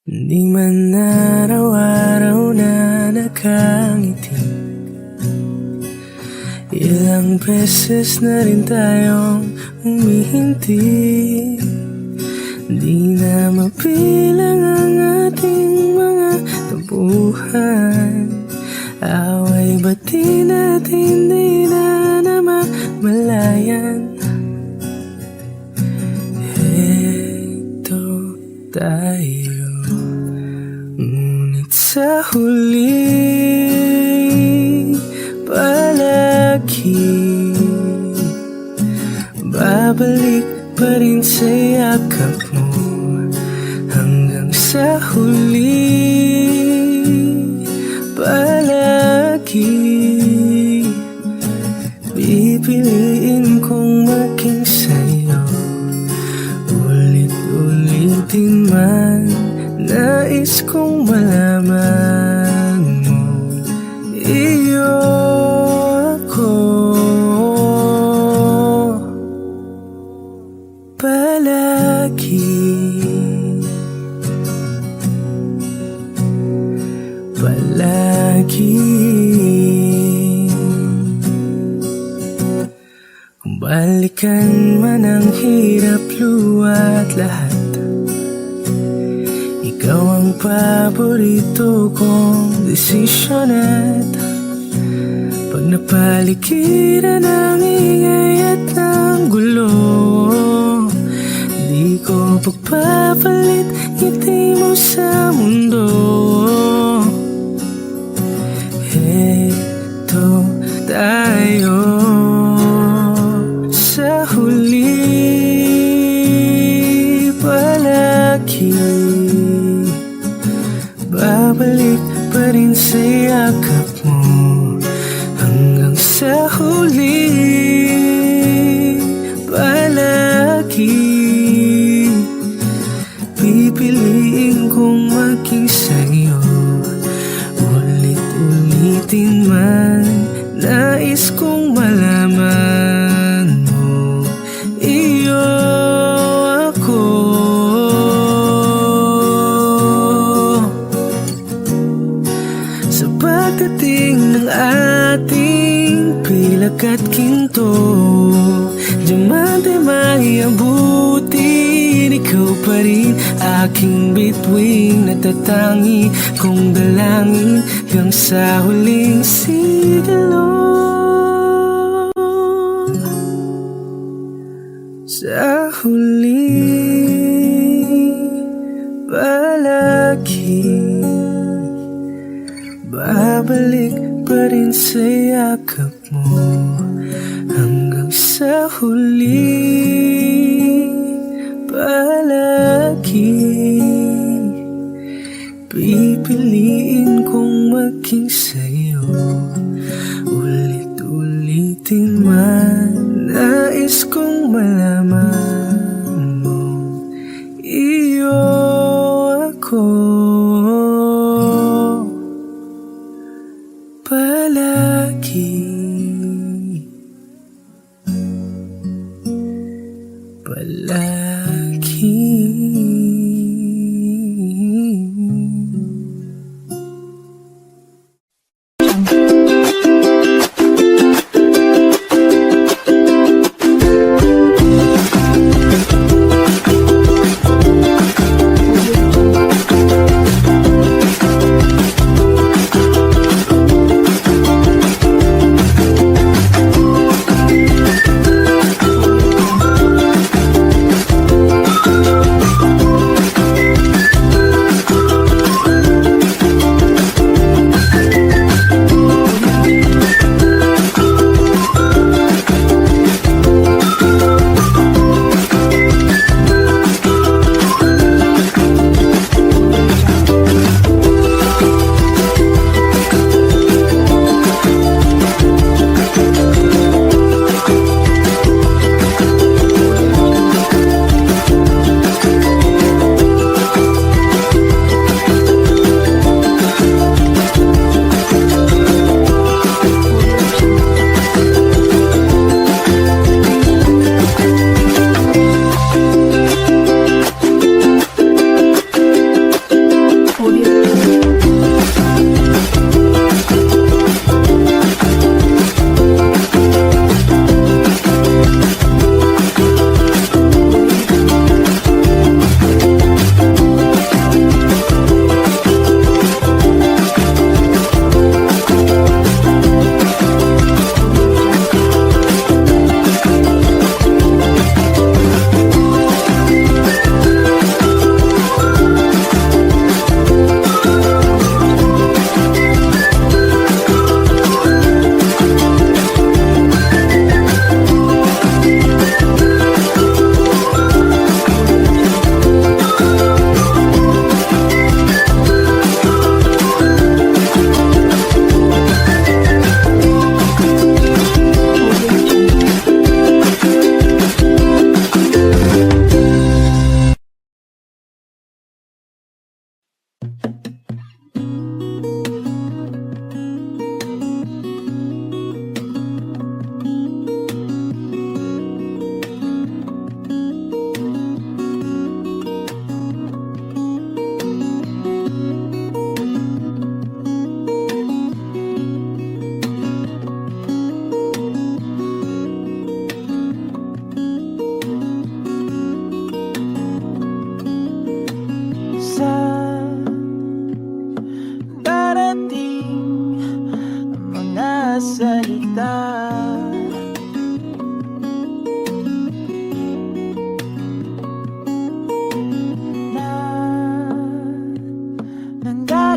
Di man araw-araw na nakangiti, ilang beses na rin tayong humihinti. Di na mapilang ang ating mga tampuhan, away ba't di natin di na namamalayan? Heto tayo, ngunit sa huli palagi babalik pa rin sa yakap mo. Hanggang sa huli palagi pipiliin kong maging sa'yo. Ulit-ulitin man, nais kong malaman mo, iyo ako. Palagi, palagi. Kung balikan man ang hirap, luwa't lahat, ikaw ang paborito kong desisyon. At pag napaligiran ng ingay at ng gulo, di ko pagpapalit ngiti mo sa mundo. Heto tayo sa huli palagi, babalik pa rin sa yakap mo. Hanggang sa huli palagi pipiliin kong maging sa'yo. Ulit-ulitin man, nais kong malaman mo, iyo ako. Sa pagdating ng ating pilak at ginto, diamante may abutin, ikaw pa rin aking bituin, natatangi kong dalangin hanggang sa huling sigalo. Sa huli palagi babalik pa rin sa yakap mo. Hanggang sa huli palagi pipiliin kong maging sa'yo. Ulit-ulitin man, nais kong malaman mo, iyo ako. Palagi, palagi.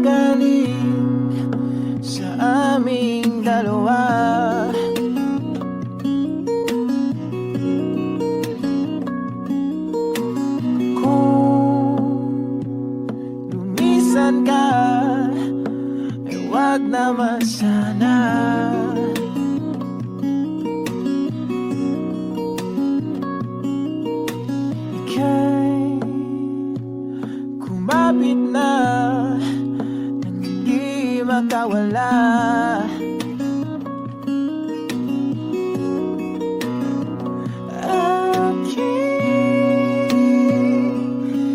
gagaling sa aming dalawa. Lumisan ka, ay wag naman sana. Ika'y kumapit na nang hindi makawala. Aking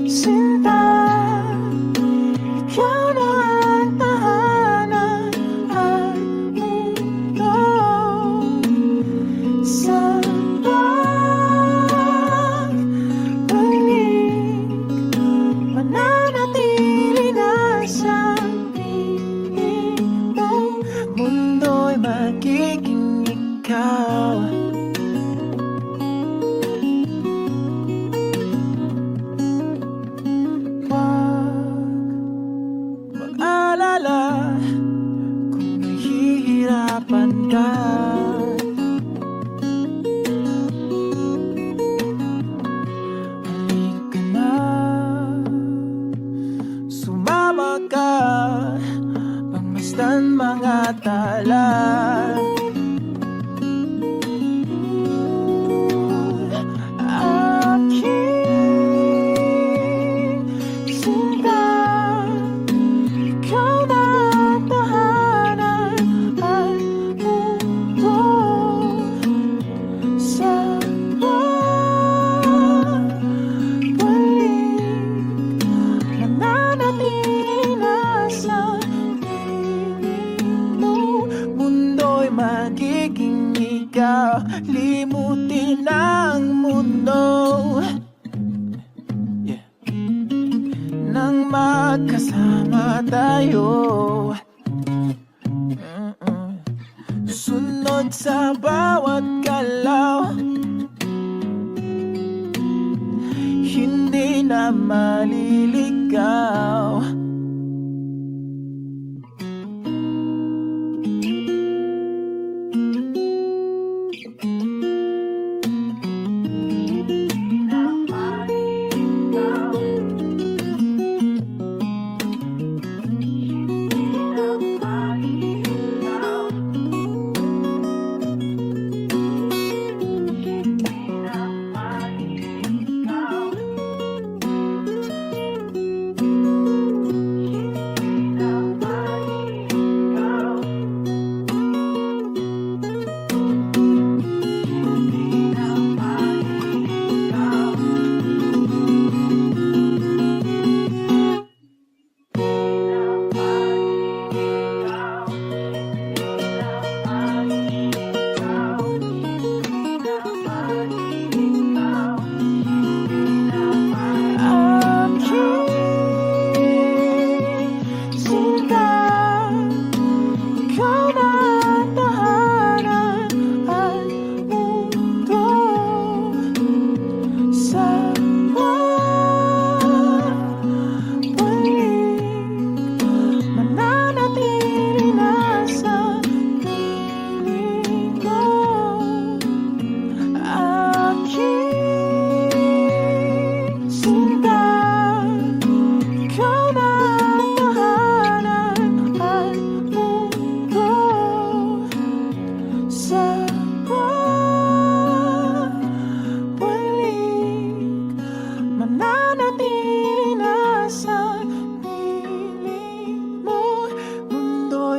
sinta, ikaw na ang tahanan at mundo. Sa pagbalik, mananatili na sa piling mo. Mundo'y magiging ikaw. Mag-alala kung nahihirapan ka. Halika na, sumama ka, pagmasdan mga tala. Aking sinta, ikaw na ang tahanan at mundo. Sa pagbalik, mananatili na sa piling mo. Mundo'y magiging ikaw, limutin ang mundo. Nang magkasama tayo, sunod sa bawat galaw, hindi na maliligaw.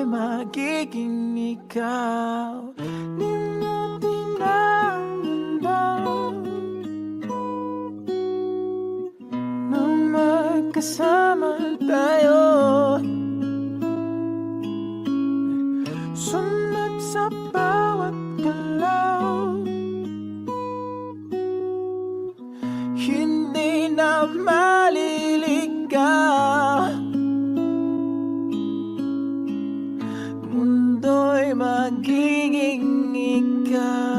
magiging ikaw. Limutin ang mundo nang magkasama tayo. Sunod sa bawat galaw, hindi na maliligaw. Mundo'y magiging ikaw.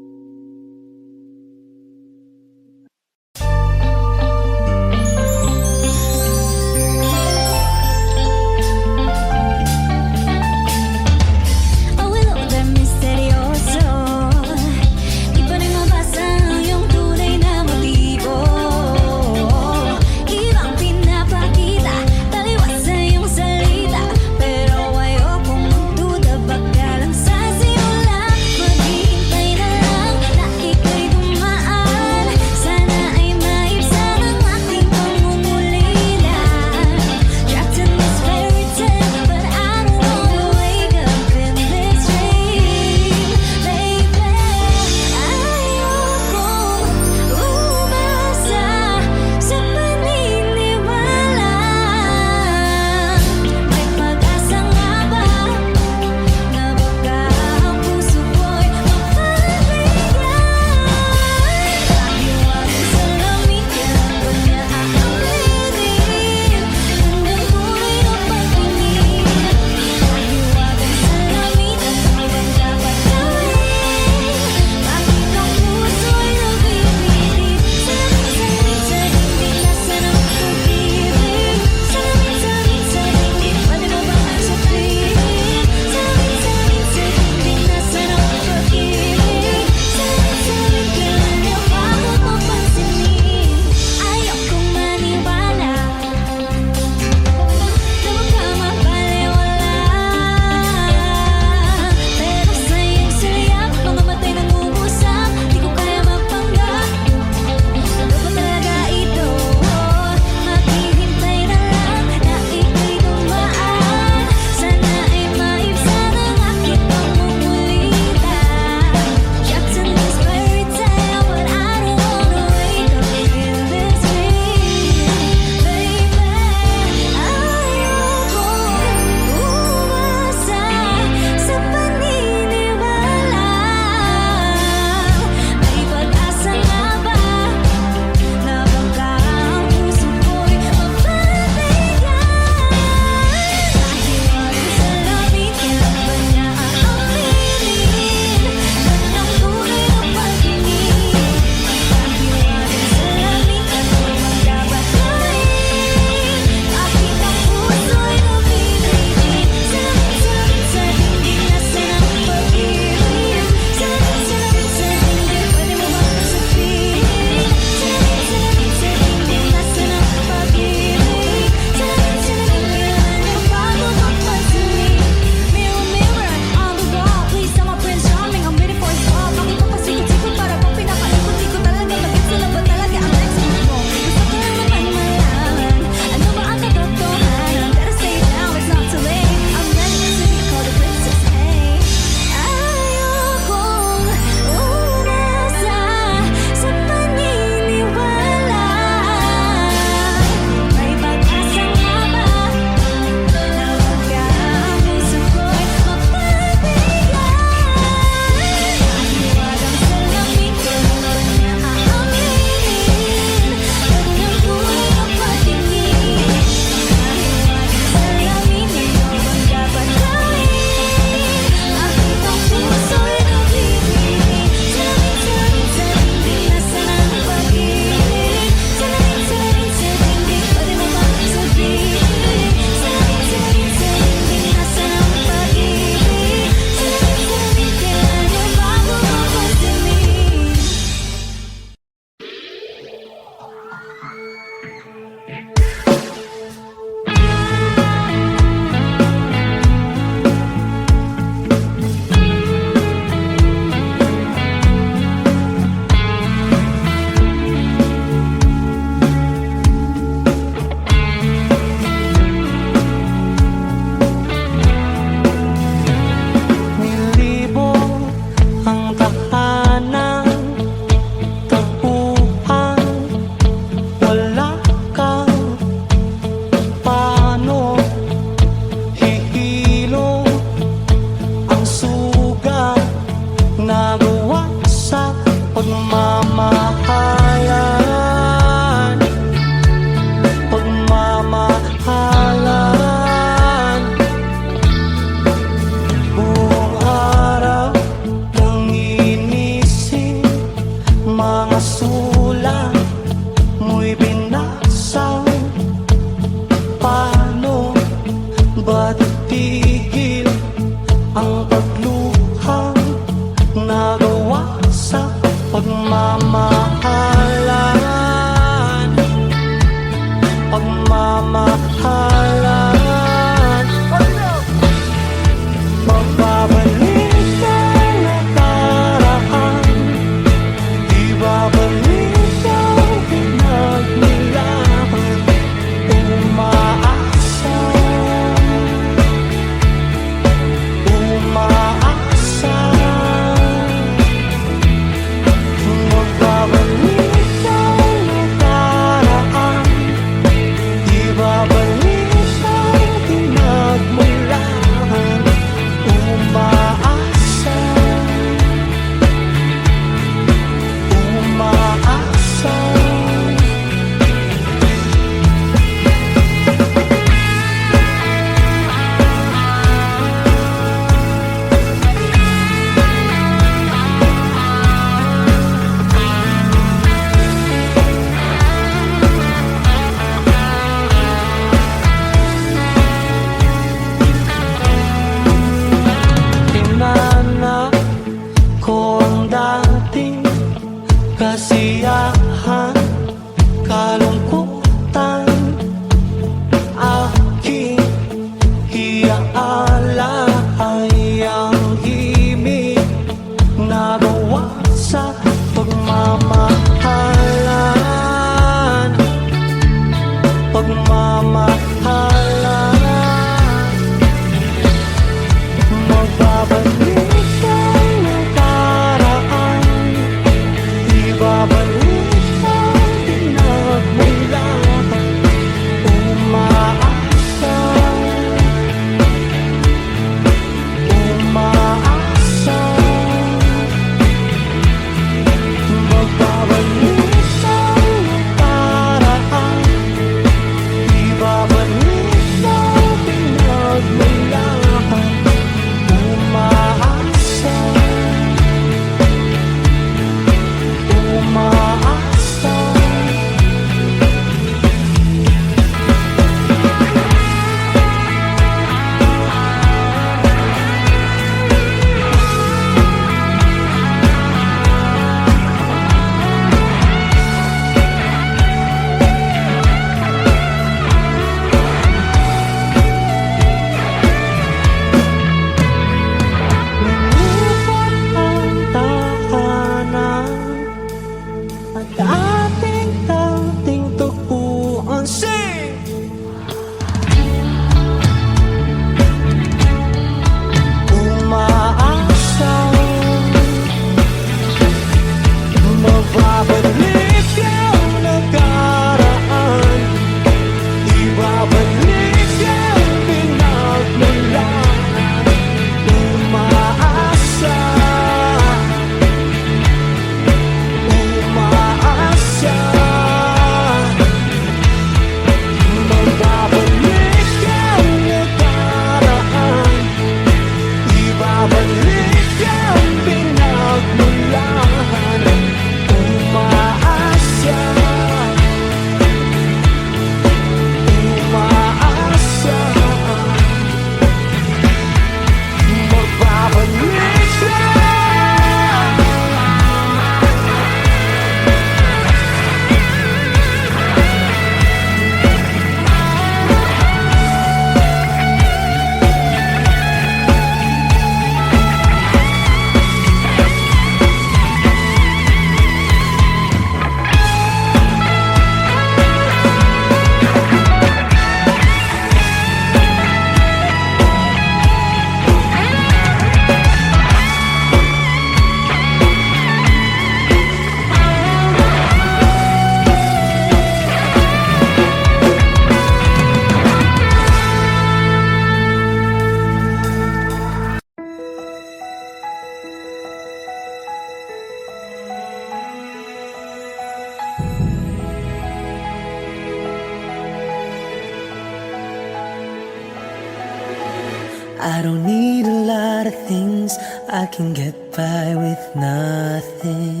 I don't need a lot of things, I can get by with nothing.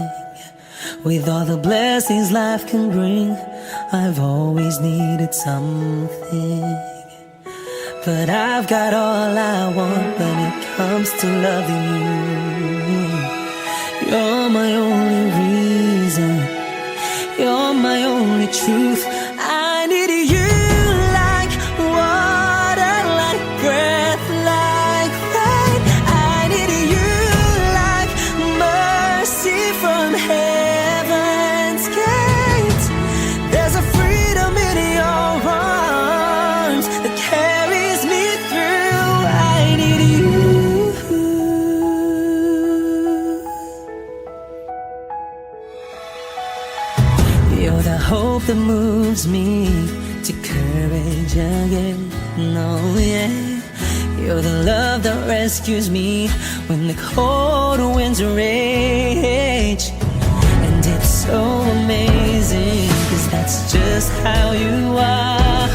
With all the blessings life can bring, I've always needed something. But I've got all I want when it comes to loving you. You're my only reason, you're my only truth. I need you like water, like breath, like rain. I need you like mercy from heaven's gate. There's a freedom in your arms that carries me through. I need you. You're the hope that moves me to courage again. No, yeah. You're the love that rescues me when the cold winds rage. And it's so amazing, 'cause that's just how you are.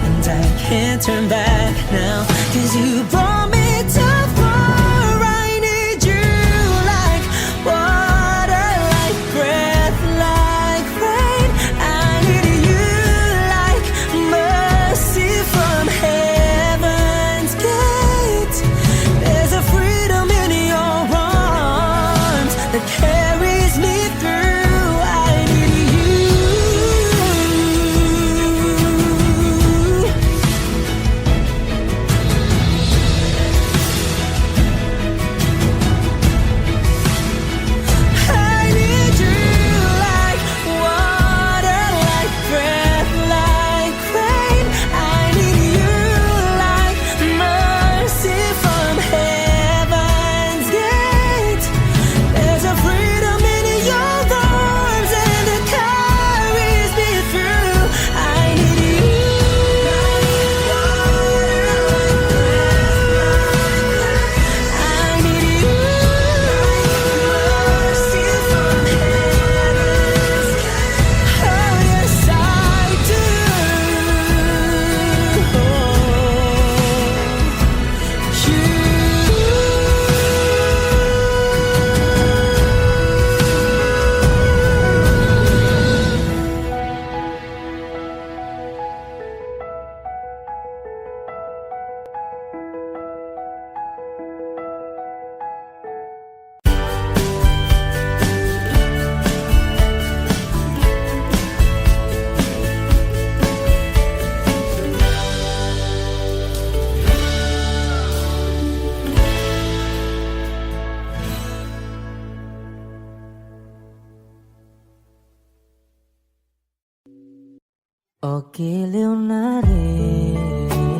And I can't turn back now, 'cause you brought me too far. I need you like water, like breath, like rain. I need you like mercy from heaven's gate. There's a freedom in your arms that carries me through. I need you. I need you like water, like breath, like rain. I need you like mercy from heaven's gate. There's a freedom in your arms and it carries me through. I need you. I need you. Mercy from heaven's gate. Oh yes, I do. O giliw na rinig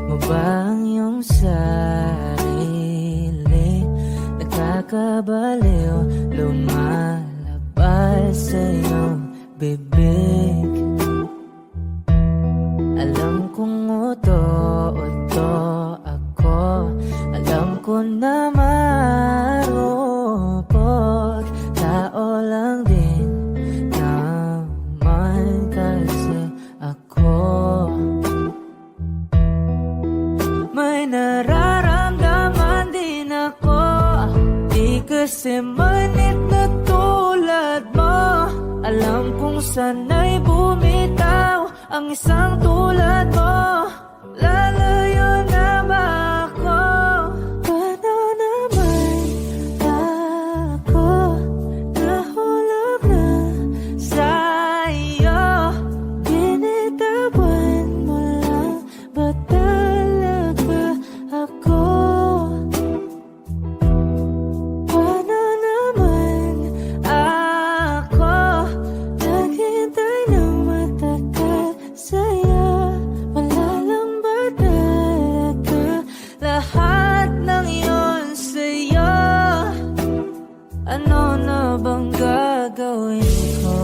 mo ba ang iyong sarili? Nakakabaliw, lumalabas sa iyong bibig. Alam kong uto-uto ako, alam ko na marupok, tao lang din naman kasi ako. May nararamdaman din ako, di kasi manit na tulad mo. Alam kong sana'y bumitaw ang isang tulad mo. Lalayo na ba ako? Paano naman ako nahulog na sa'yo? Binitawan mo lang ba talaga ako? Paano naman ako naghintay ng matagal sa'yo? Wala lang ba talaga lahat ng iyon sa'yo? Ano na bang gagawin ko?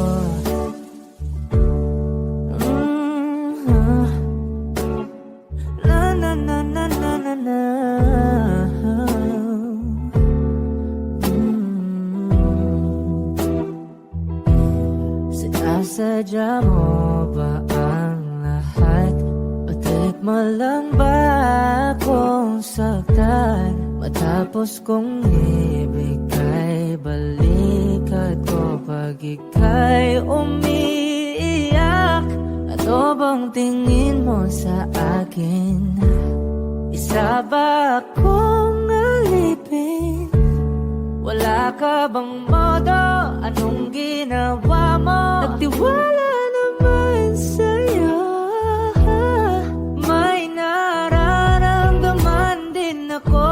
Na na na na na na na. Sinasadya mo ba ang lahat? O Malang ba akong saktan matapos kong ibigay? Balikat ko pag ika'y umiiyak. Ano bang tingin mo sa akin? Isa ba akong alipin? Wala ka bang modo? Anong ginawa mo? Nagtiwala naman sa'yo. May nararamdaman din ako.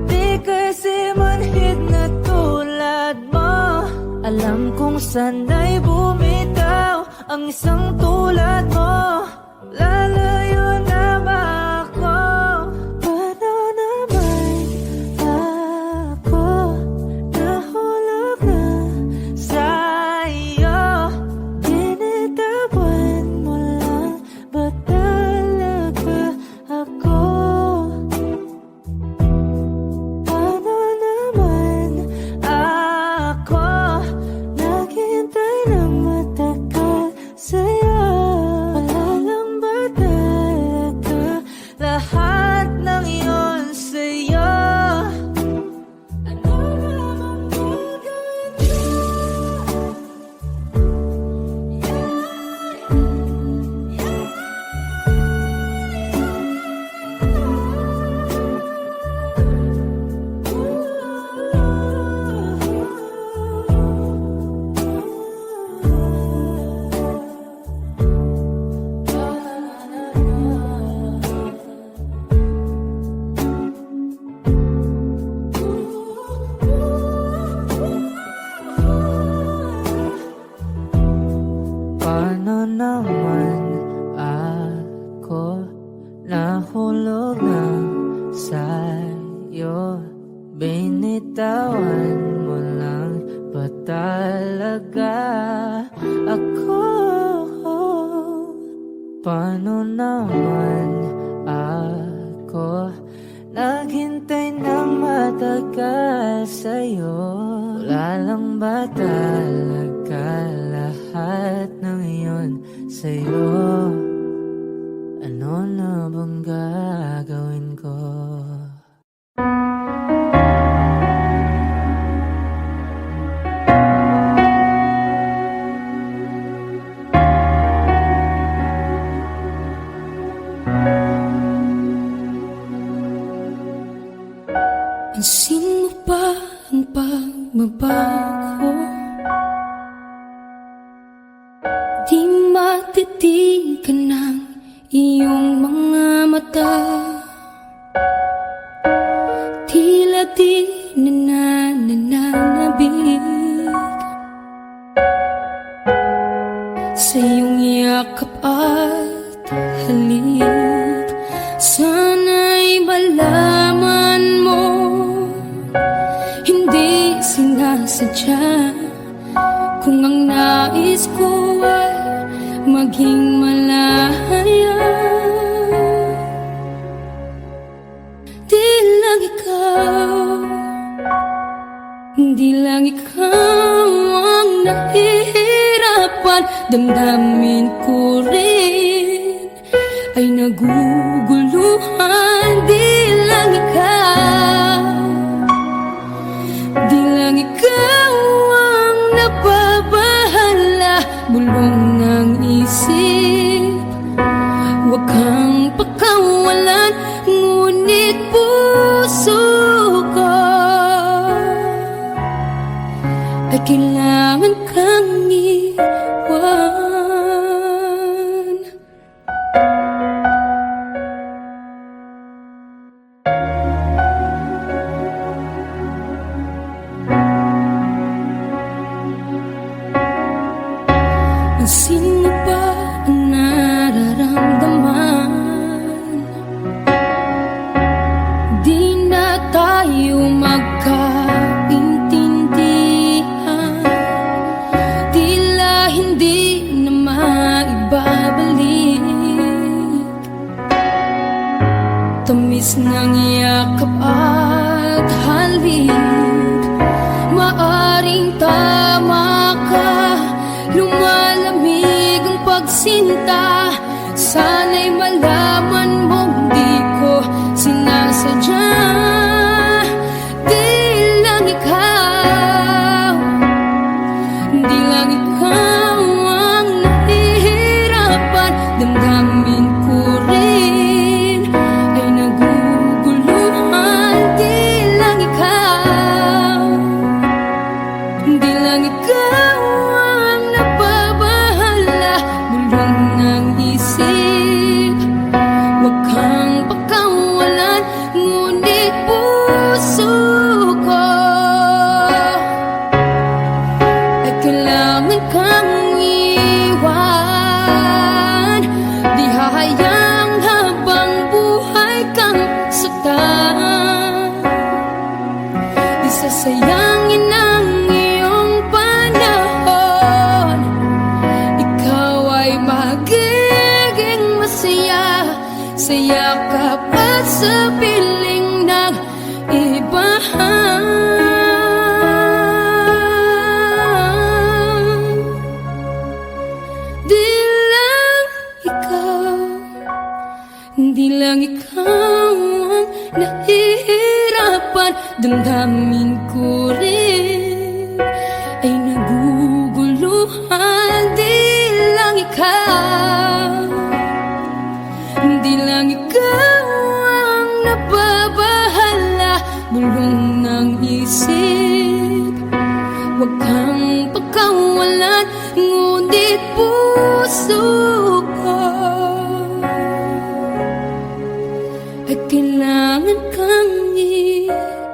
Di kasi manhid na tulad mo. Alam kong sana'y bumitaw ang isang tulad mo. Lalayo na ba ako? Paano naman ako nahulog na sa'yo? Binitawan mo lang ba talaga ako? Paano naman ako naghintay ng matagal sa'yo? Wala lang ba talaga lahat ng iyon sa'yo? Ano naman gagawin ko? Paano naman ako nahulog na sa'yo? Binitawan mo lang ba talaga ako? Paano naman ako naghintay ng matagal sa'yo? Wala lang ba talaga lahat ng iyon sa'yo? Ano na bang gagawin ko? Pansin mo ba ang pagbabago? Di matitigan ng iyong mga mata. Tila di nananabig sa iyong yakap at halik. Sana'y malaman mo, hindi sinasadya. Kung ang nais ko ay maging malaya, di lang ikaw, di lang ikaw ang nahihirapan. Damdamin ko rin ay naguguluhan. Di lang ikaw, di lang ikaw ang nababahala. Bulong ng isip, huwag kang pakawalan. Ngunit puso ko ay kailangan kang iwan. Sino ba ang nararamdaman? Di na tayo magkaintindihan. Tila hindi na maibabalik. Tamis ng yakap at halik. Maaring tama ka, lumalamig ang pagsinta. Sana'y malaman kailangan kang iwan. Di hahayang habang buhay kang saktan. Di sasayangin ang iyong panahon. Ikaw ay magiging masaya sa yakap at sa piling ng ibahan. Di lang ikaw ang nahihirapan. Damdamin ko rin ay naguguluhan. Di lang ikaw, di lang ikaw ang nababahala. Bulong ng isip, huwag kang pagkawalan. Ngunit puso ko ay kailangan kang iwan.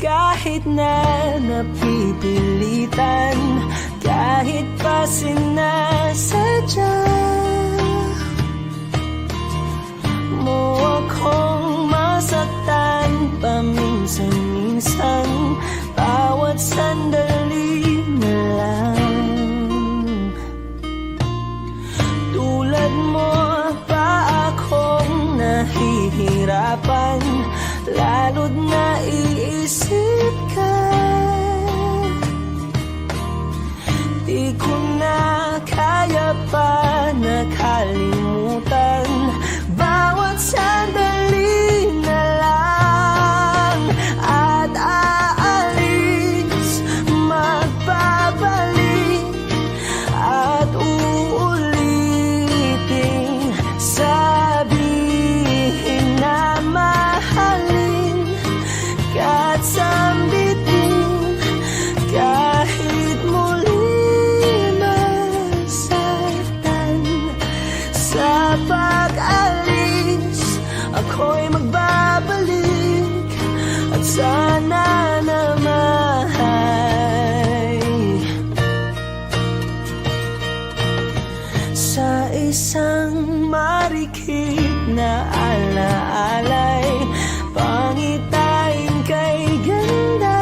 Kahit na napipilitan, kahit pa sinasadya mo akong masaktan paminsan-minsan, bawat sandali na lang. Tulad mo pa akong nahihirapan, lalo't naiisip ka. Di ko na kaya pa nakalimutan, bawat sandali na lang. At aalis, magbabalik, at uulitin, sabihin na mahalin at sambitin, kahit muli masaktan. Sa pag-alis, ako'y magbabalik, at sana naman sa isang marikit na alaalay, pangitain kay ganda.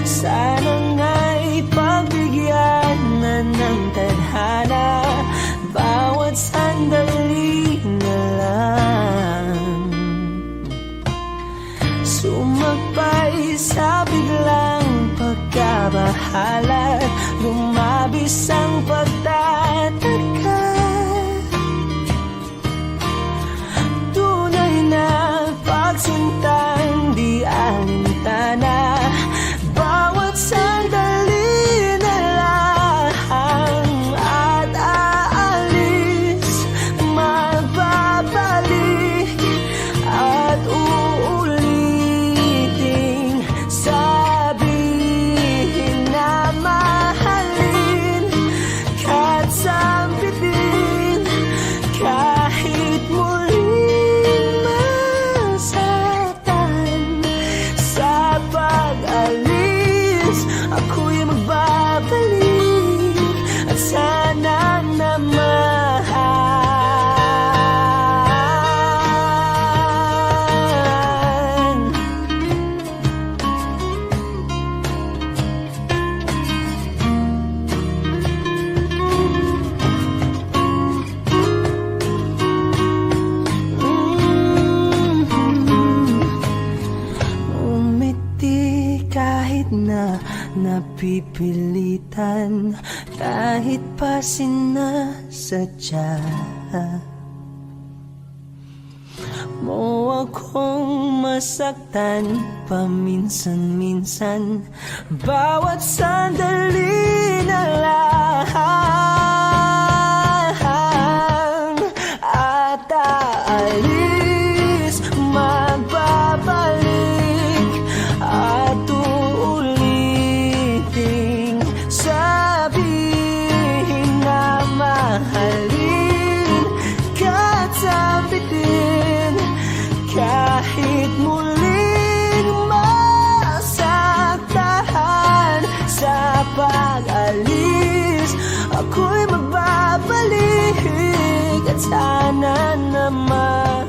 Sana nga'y pagbigyan na ng tadhana, bawat sandali na lang. Sumagpay sa biglang pagkabahala, lumabis ang pagtataka. Tunay na pagsintang di alintana, bawat sandali na lang. At aalis, magbabalik, at uulitin, sabihin na mahalin, kahit sambitin, kahit muling masaktan. Sa pag-alis, ako'y magbabalik, at sana naman umiti kahit na napipilitan, kahit pa sinasadya mo akong masaktan paminsan-minsan. Bawat sandali na lang at aalis, magbabalik at uulitin, sabihin na mahalin ka't sabitin kahit muling masaktan. Sa pag-alis ako'y magbabalik at sana naman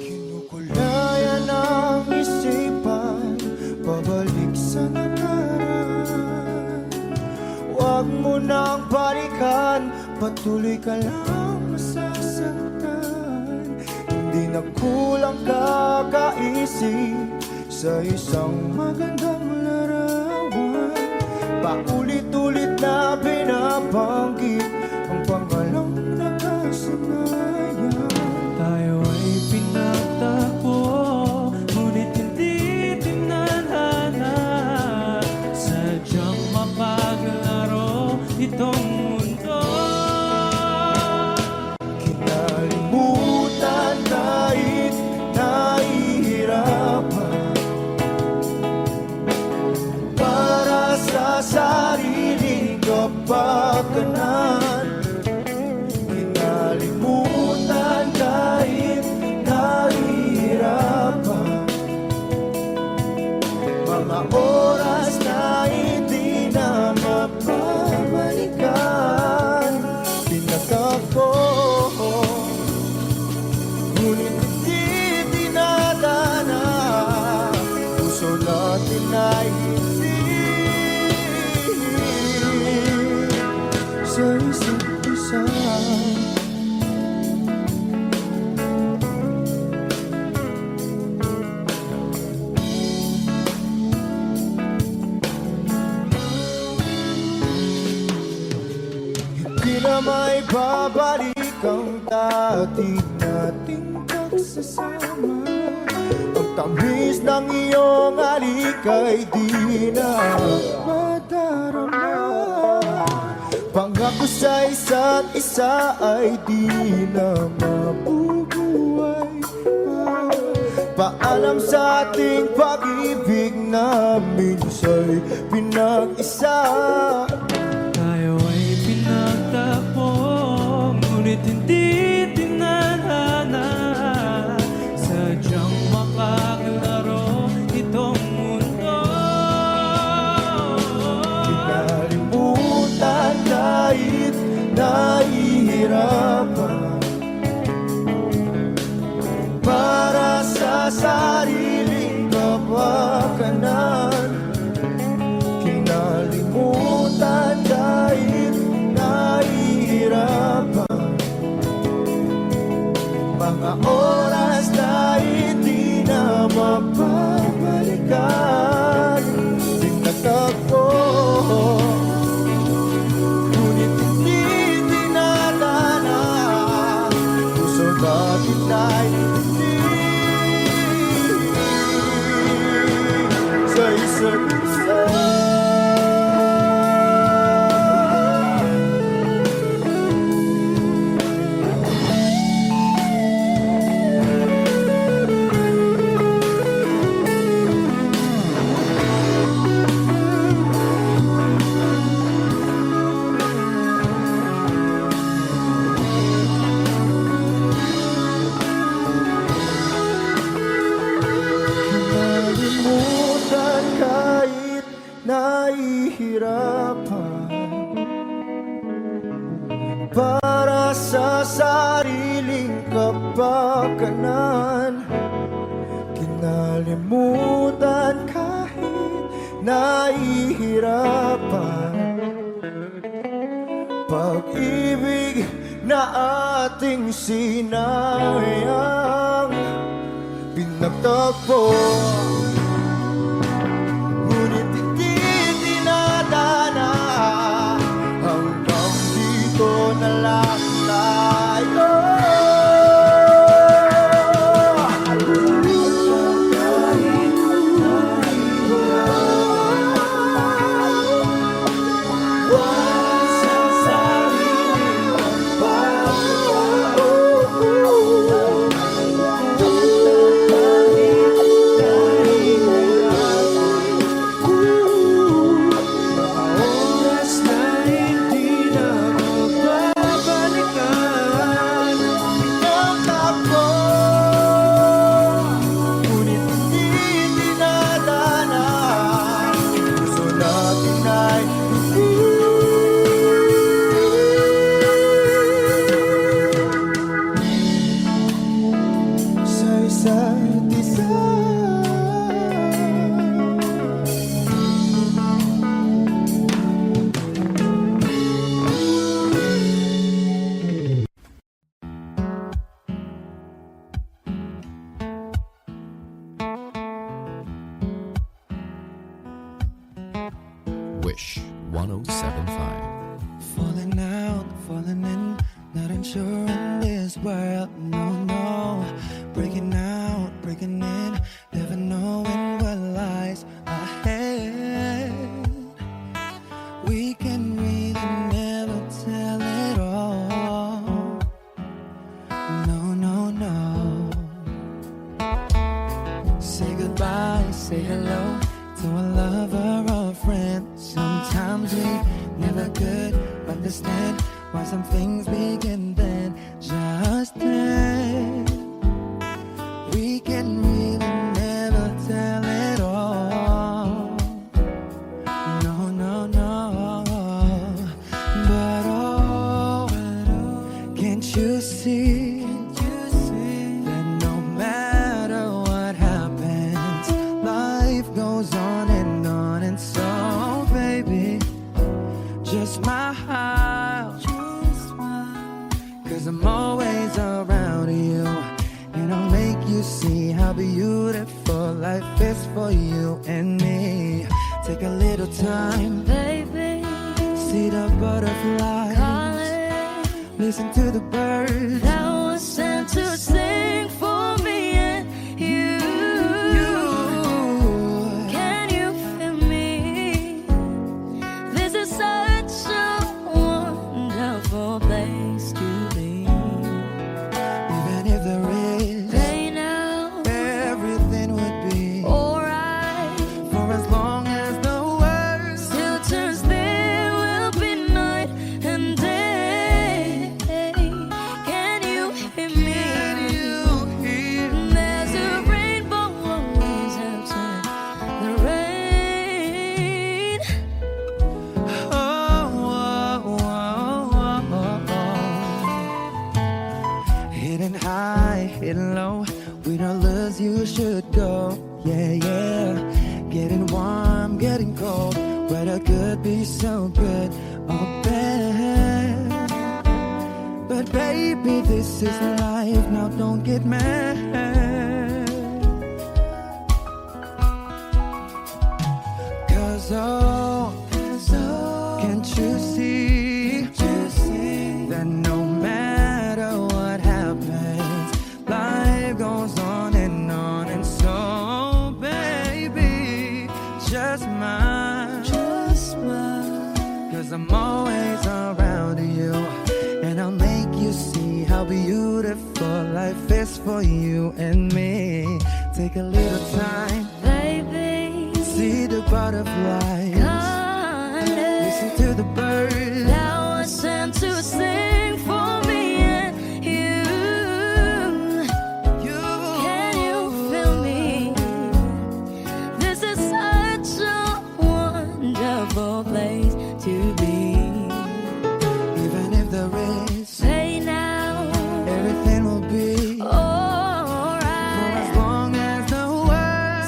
Kinukulayan ang isipan, pabalik sa nakaraan. Huwag mo nang balikan, patuloy ka lang masasaktan. Hindi na kulang kakaisip sa isang magandang larawan. Paulit-ulit na binabanggit ang pangalang nakasanayan. Tayo ay pinagtagpo, ngunit hindi tinadhana. Sadyang mapaglaro itong mundo. Kinalimutan kahit nahihirapan, para sa sariling kapakanan. Kinalimutan kahit nahihirapan, mga oras na hindi na mapabalikan. Pinagtagpo, ngunit hindi dinadana. Puso natin ay hindi sa isa't isa. Hindi na may babalik ang dati nating pagsasama. Ang tamis ng iyong halik ay di na madarama. Pangako sa isa't isa ay di na mabubuhay pa. Paalam sa ating pag-ibig na minsa'y pinag-isa. Tayo ay pinagtagpo, ngunit hindi tinadhana. Sadyang makaglaro itong mundo. Kinalimutan kahit nahihirapan, para sa sariling kapakanan. Kinalimutan kahit nahihirapan, mga oras na hindi na mapabalikan. Pinagtagpo, ngunit hindi dinadana. Puso natin ay hindi sa isa't isa. Kinalimutan kahit nahihirapan, para sa sariling kapakanan. Kinalimutan kahit nahihirapan, para na ating sinayang pinagtagpo. Ngunit hindi dinadana, hanggang dito na lang tayo. Oras na hindi na magbabalikan. Pinagtagpo, ngunit hindi dinadana. Gusto natin ay sa isa't isa. Wish 1075. Falling out, falling in, not unsure in this world, no, no. Breaking out, breaking in, never knowing what lies ahead. We can really never tell it all. No, no, no. Say goodbye, say hello to a lover or a friend. Sometimes we never could understand why some things begin then, just then. We can really never tell it all. No, no, no. But oh, can't you see that no matter what happens, life goes on and on, and so baby, just smile, cause I'm always around you, and I'll make you see how beautiful life is for you and me. Take a little time, Baby, see the butterflies, calling, listen to the birds. that was sent to sing for me and you. Can you feel me? This is such a wonderful place to be. Even if there is Pain out, everything would be alright. for as long as the world Still turns, there will be night and day. Can you hear me? you hear. There's a rainbow always after the rain. Oh, oh, oh, oh, oh. Hidden high, hidden low, we don't lose, you should go. Yeah, yeah. Getting warm, getting cold, weather could be so good or bad. But baby, this is life, now don't get mad. Cause oh, can't you see that no matter what happens, life goes on, and so baby, just smile, cause I'm always around you, and I'll make you see how beautiful life is for you and me. Take a little time, Baby, see the butterflies, listen calling, to the birds. that was sent to sing for me and you. Can you feel me? This is such a wonderful place to be. Even if there is, Say now, everything will be for as alright. long as the world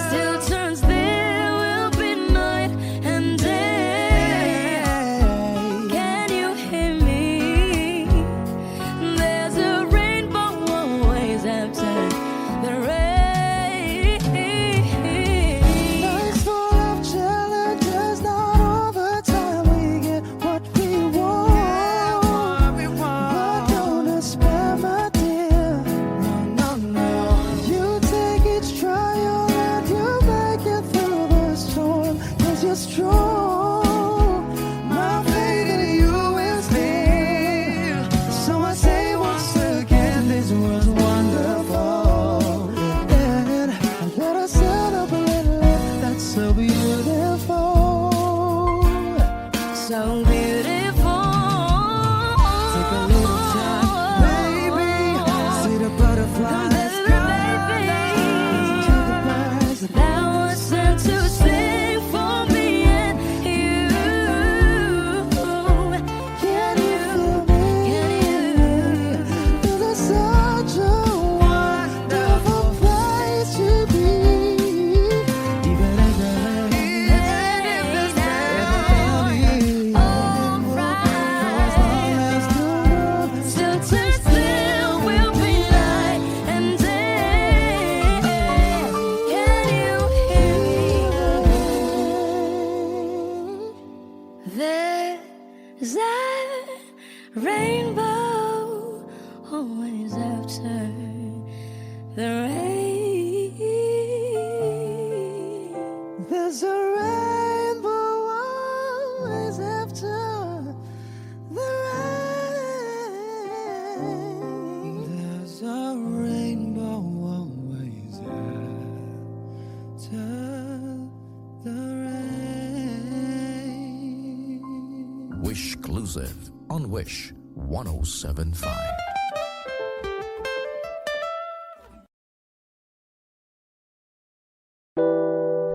Wish Exclusive on Wish 1075.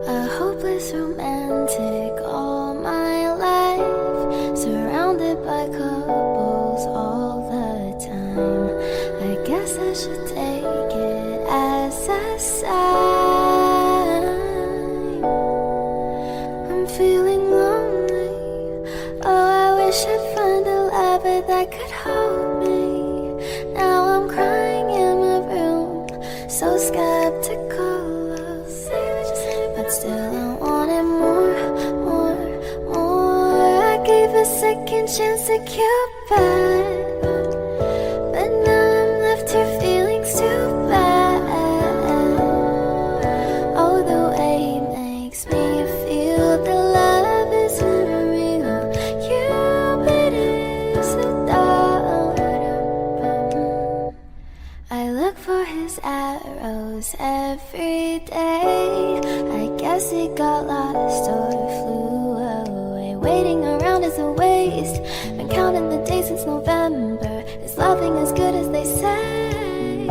A hopeless romantic all my life, surrounded by couples all the time. I guess I should take it as a sign. I'm feeling lonely. Oh, I wish I'd find a lover that could hold me. Now I'm crying in my room, so skeptical. But still I wanted more, more, more. I gave a second chance to Cupid, but now I'm left here feeling too bad. Oh, the way he makes me feel the love isn't real. Cupid is so dumb. I look for his arrows every day. I guess he got lost or flew away. Waiting around is a waste. Been counting the days since November. Is loving as good as they say?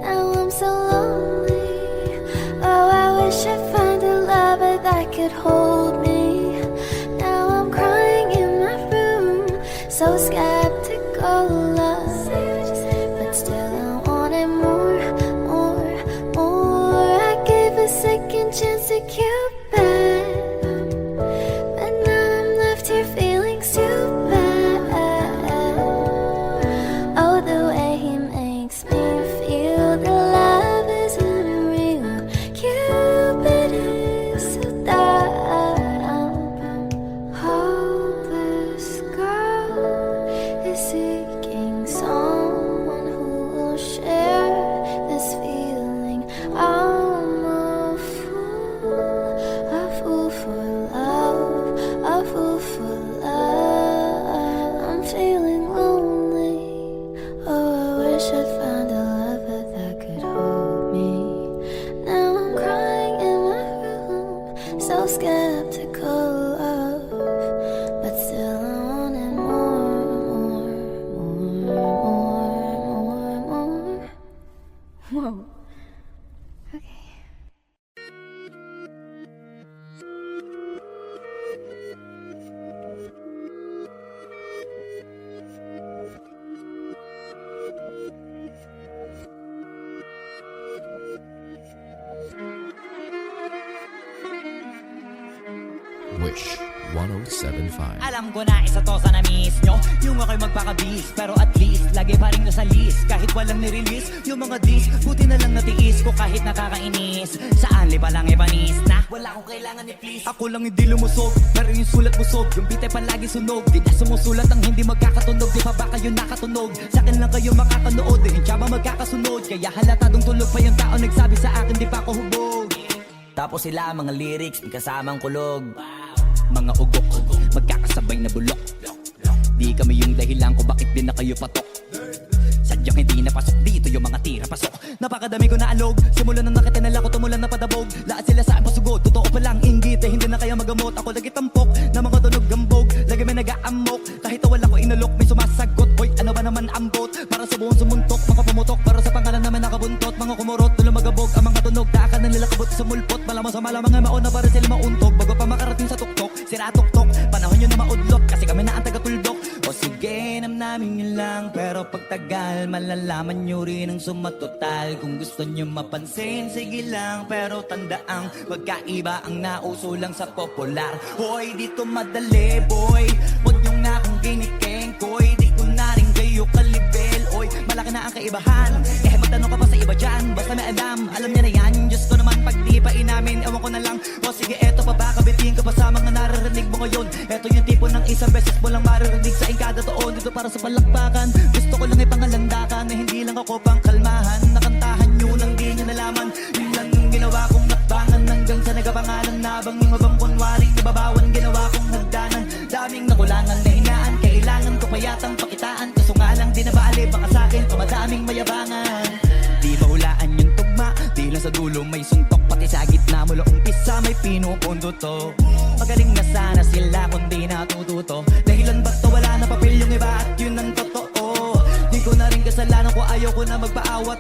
Now I'm so lonely. Oh, I wish I'd find a lover that could hold me. Now I'm crying in my room, so skeptical of. But still I wanted more, more, more. I gave a second chance to Cupid, but now I'm left here feeling too bad. Oh, the way he makes me feel the love isn't real. Cupid is so dumb. Hopeless girl is seeking someone who will share this feeling. I'm a fool for love, a fool for love. I'm feeling lonely. Oh, I wish I'd found a lover that could hold me. Now I'm crying in my room, so skeptical of, but still I wanted more, more, more. Whoa. Okay. Wish 1075. Alam ko na isa to sa na-miss nyo, yung ako'y magpakabis, pero at least lagi pa rin nasa list. Kahit walang nirelease, yung mga dis, buti na lang natiis ko kahit nakakainis. Sa anli pa lang ipanis na wala akong kailangan ni please. Ako lang hindi lumusog, pero yung sulat busog, yung bitay palagi sunog. Di na sumusulat ang hindi magkakatunog, di pa ba kayo nakatunog? Sa akin lang kayo makakanood, di rin siya ba magkakasunod? Kaya halatadong tulog pa yung tao nagsabi sa akin di pa ako hubog. Tapos sila mga lyrics, may kasamang kulog. Mga ugok, magkakasabay na bulok. Di kami yung dahilan kung bakit din na kayo patok. Sadyang hindi napasok dito yung mga tira pasok. Napakadami ko na alog, simulan na nakitinala ko tumulan na padabog. Lahat sila sa akin pasugod, totoo pa lang inggit eh, hindi na kaya magamot. Ako lagi tampok, na mga tunog gambog. Lagi may nag-aamok, kahit wala ko inalok. May sumasagot, boy ano ba naman ambot? Para sa buong sumuntok, mga pumutok. Para sa pangalan naman nakabuntot, mga kumurot. Tulo magabog, ang mga tunog, taakan na nila kabot sa mulpot. Malamang sa malamang nga mauna para sila mauntog. Bago pa makarating sa tuktok, sira tuktok. Panahon yun na maudlot, kasi kami na ang taga-tuldok. O sige, namin yun lang, pero pagtagal malalaman nyo rin ang sumatotal. Kung gusto nyo mapansin, sige lang, pero tandaang magkaiba ang nauso lang sa popular. Hoy, dito madali, boy, huwag nyo na akong ginikeng, koy. Di ko na rin kayo kalibel, oy, malaki na ang kaibahan. Eh, magtanong ka pa sa iba dyan, basta may alam niya na yan. Diyos ko naman, pag di pa inamin, ewan ko na lang. O sige, eto pa ba, kabitin ka pa sa mga naririnig mo ngayon. Eto yung tipo ng isang beses mo lang maririnig sa kada taon. Dito para sa palakpakan, gusto ko lang ipangalandakan na hindi lang ako pang kalmahan. Nakantahan nyo lang di nyo nalaman, yun lang yung ginawa kong nakbangan. Hanggang sa nagapangalan nabang yung mabang kunwaring nababawan, ginawa kong hagdanan. Daming nakulangan na hinaan, kailangan ko pa yatang pakitaan. Kaso nga lang di na baali, baka sa'kin tumadaming mayabangan. Di mahulaan yung tugma, di lang sa dulo may suntok. Pati sa gitna mula umpisa may pinupundo to. Magaling na sana sila kung di natututo.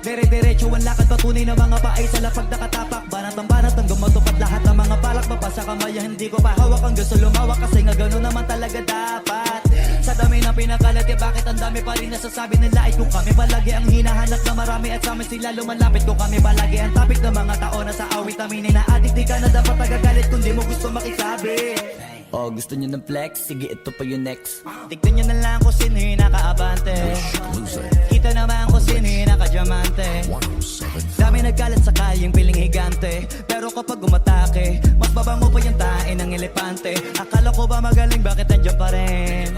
Dire-diretso ang lakad, patunay na mga paay sa lapag nakatapak. Banat ang hanggang matupad lahat ng mga balak. Mapasa kamay, hindi ko pa hawak ang gusto lumawak. Kasi nga gano'n naman talaga dapat. Sa dami ng pinakalat, bakit ang dami pa rin nasasabi nila? Ay kung kami palagi ang hinahanap na marami, at sa amin sila lumalapit. Kung kami palagi ang topic ng mga tao na sa awit aminin na adik, di ka na dapat nagagalit kung di mo gusto makisabi. Oh, gusto nyo ng flex? Sige, ito pa yung next. Tignan nyo na lang kung sino yung nakaabante. Kita naman kung sino yung nakadiamante. Dami nagkalat sa kayang piling higante. Pero kapag umatake, mas babango pa yung tae ng elepante. Akala ko ba magaling, bakit nandiyan pa rin?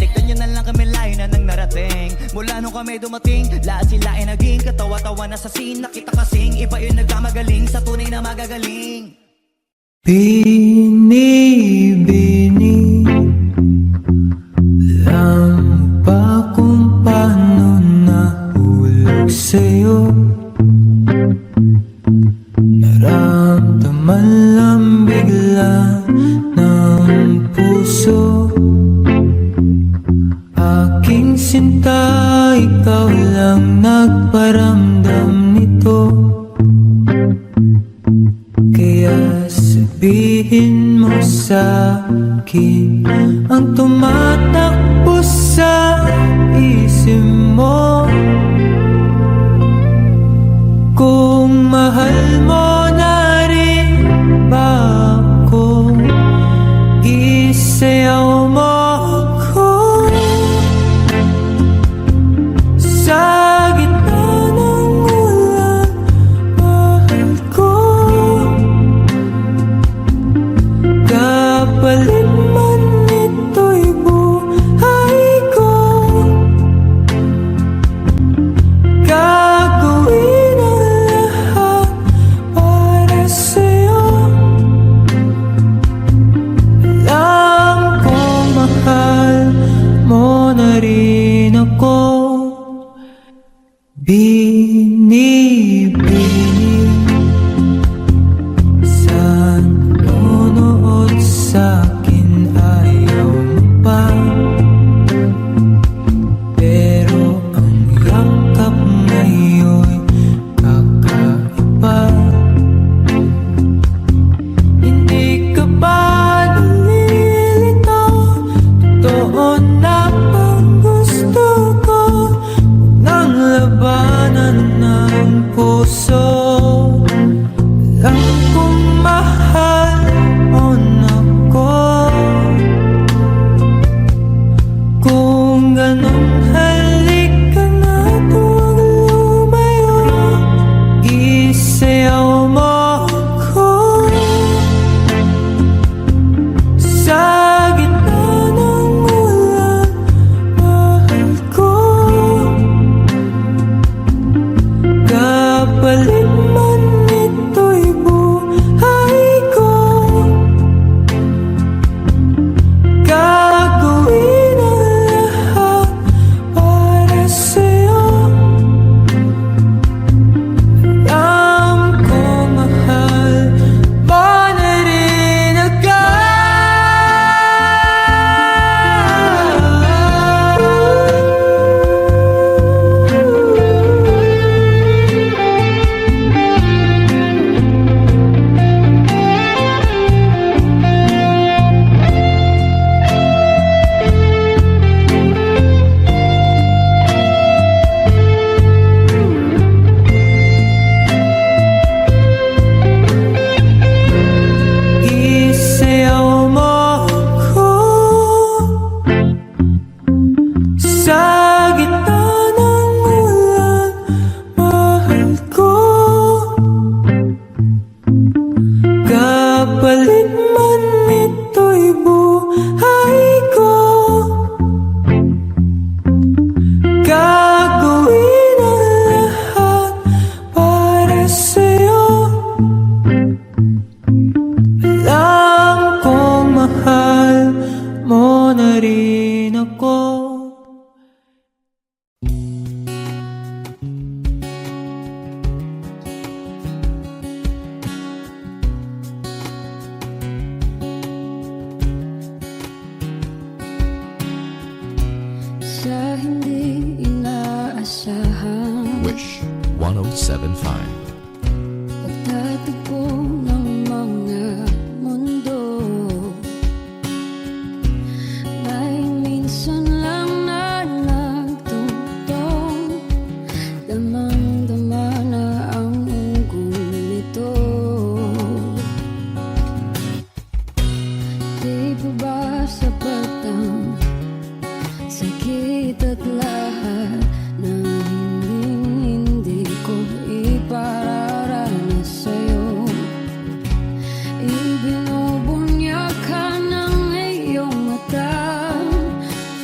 Tignan nyo na lang kami layo na nang narating. Mula nung kami dumating, lahat sila ay naging katawa-tawa na sa scene. Nakita kasing iba yung nagkamagaling sa tunay na magagaling. Binibini lang ba kung paano nahulog sa'yo? Naramdaman lang bigla ng puso. Aking sinta, ikaw lang nagparamdam nito. Kaya sabihin mo sa akin ang tumatakbo sa isip mo. Kung mahal mo na rin ba ako, isayaw mo ako. Sa gitna ng ulan, mahal ko. Kapalit man ito'y buhay ko, gagawin ang Pagtatagpo ng mga mundo, may minsan lang na nagtungtong, damang-dama na ang ugol nito. Di ba ba sapat ang sakit at lahat ng hindi ko ipararanas sa'yo? Ibinubunyag ka ng iyong mata,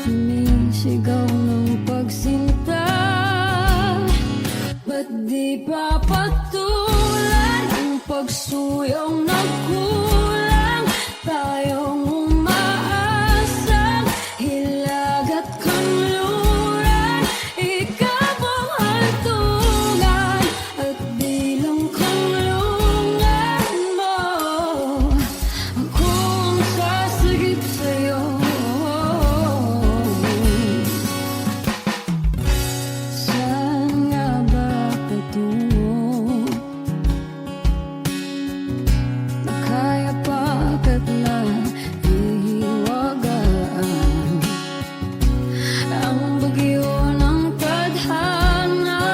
sumisigaw ng pagsinta. Ba't di pa patulan ang pagsuyong nagkulang? Tayong umaasang hilag at kanluran, ikaw ang hantungan at bilang kanlungan mo. Ako ang sasagip sa'yo. Saan nga ba patungo? Nakaya pagkat na ihiwagaan ang bagyo ng tadhana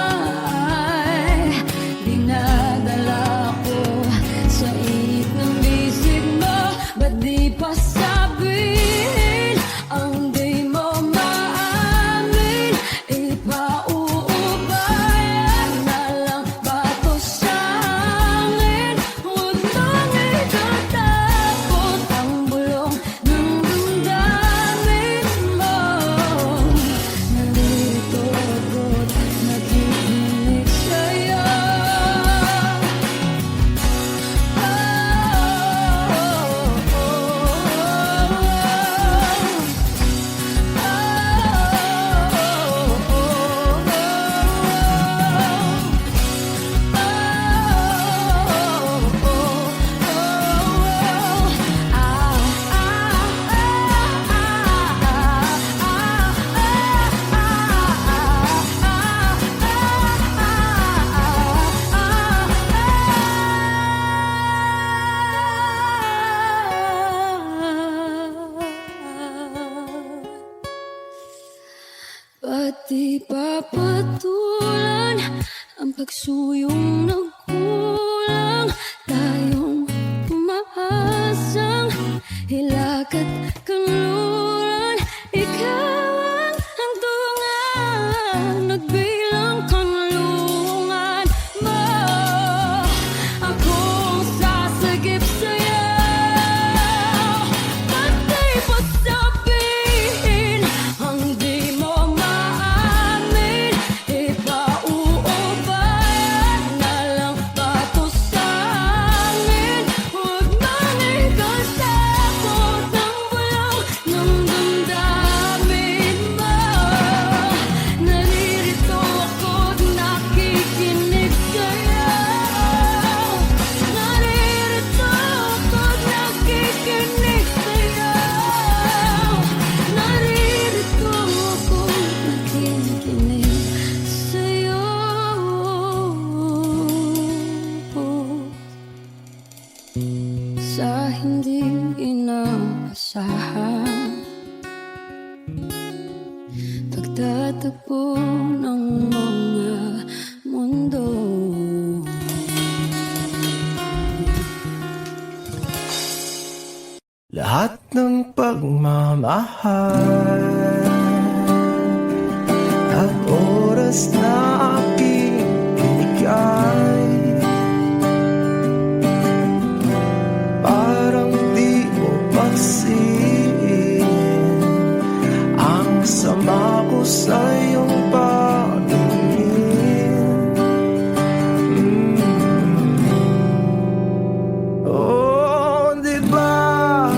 ay dinadala ko sa init ng bisig mo. Ba't di pa sabihin ang di mo maamin? Ipauubayan na lang ba to sa hangin? Huwag mong itatakot ang bulong ng damdamin mo. Nandito ako't nakikinig sa'yo. Ba't di pa patulan ang pagsuyong nagkulang? Tayong umaasang hilag at kanluran, ikaw ang hantungan at bilang kanlungan mo. Ako ang sasagip sa'yo. Ba't di pa sabihin ang di mo maamin? Ipauubayan na lang ba to sa hangin? Huwag mong ikatakot ang bulong ng damdamin mo. Naririto ako't nakikinig sa'yo. Naririto ako't nakikinig sa'yo. Naririto ako't nakikinig sa'yo. Sa hindi inaasahan, pagtatagpo ng mga mundo. Lahat ng pagmamahal at oras na aking binigay, parang di mo pansin ang sama ko sa iyong paningin. Oh, di ba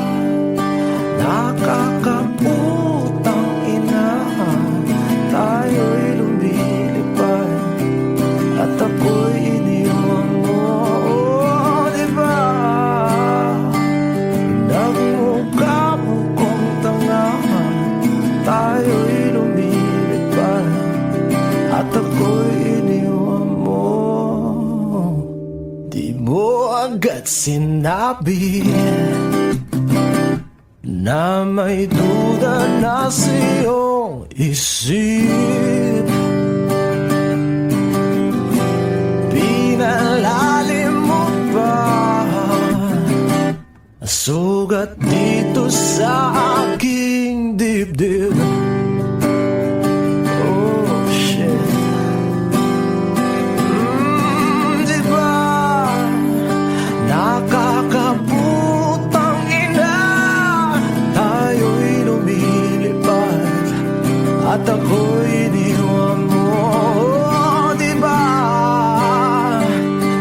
nakakautang ina, tayo'y lumilipad Di mo agad sinabi na may duda na sa iyong isip. Pinalalim mo pa sugat dito sa aking dibdib. Oh shit. Diba nakakabutang ina, tayo'y lumilipad at ako'y iniwan mo. Oh, diba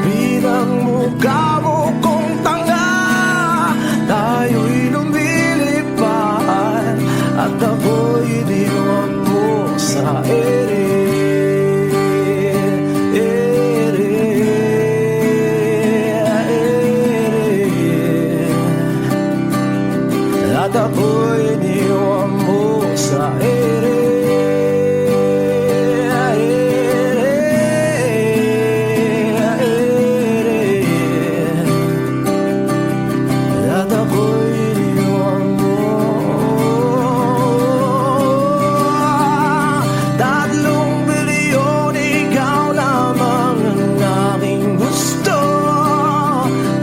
pinagmukha mo kong tanga, tayo'y lumilipad at ako'y iniwan mo sa ere. At ako'y iniwan mo sa ere. At ako'y iniwan mo. 3 bilyon, ikaw lamang ang aking gusto.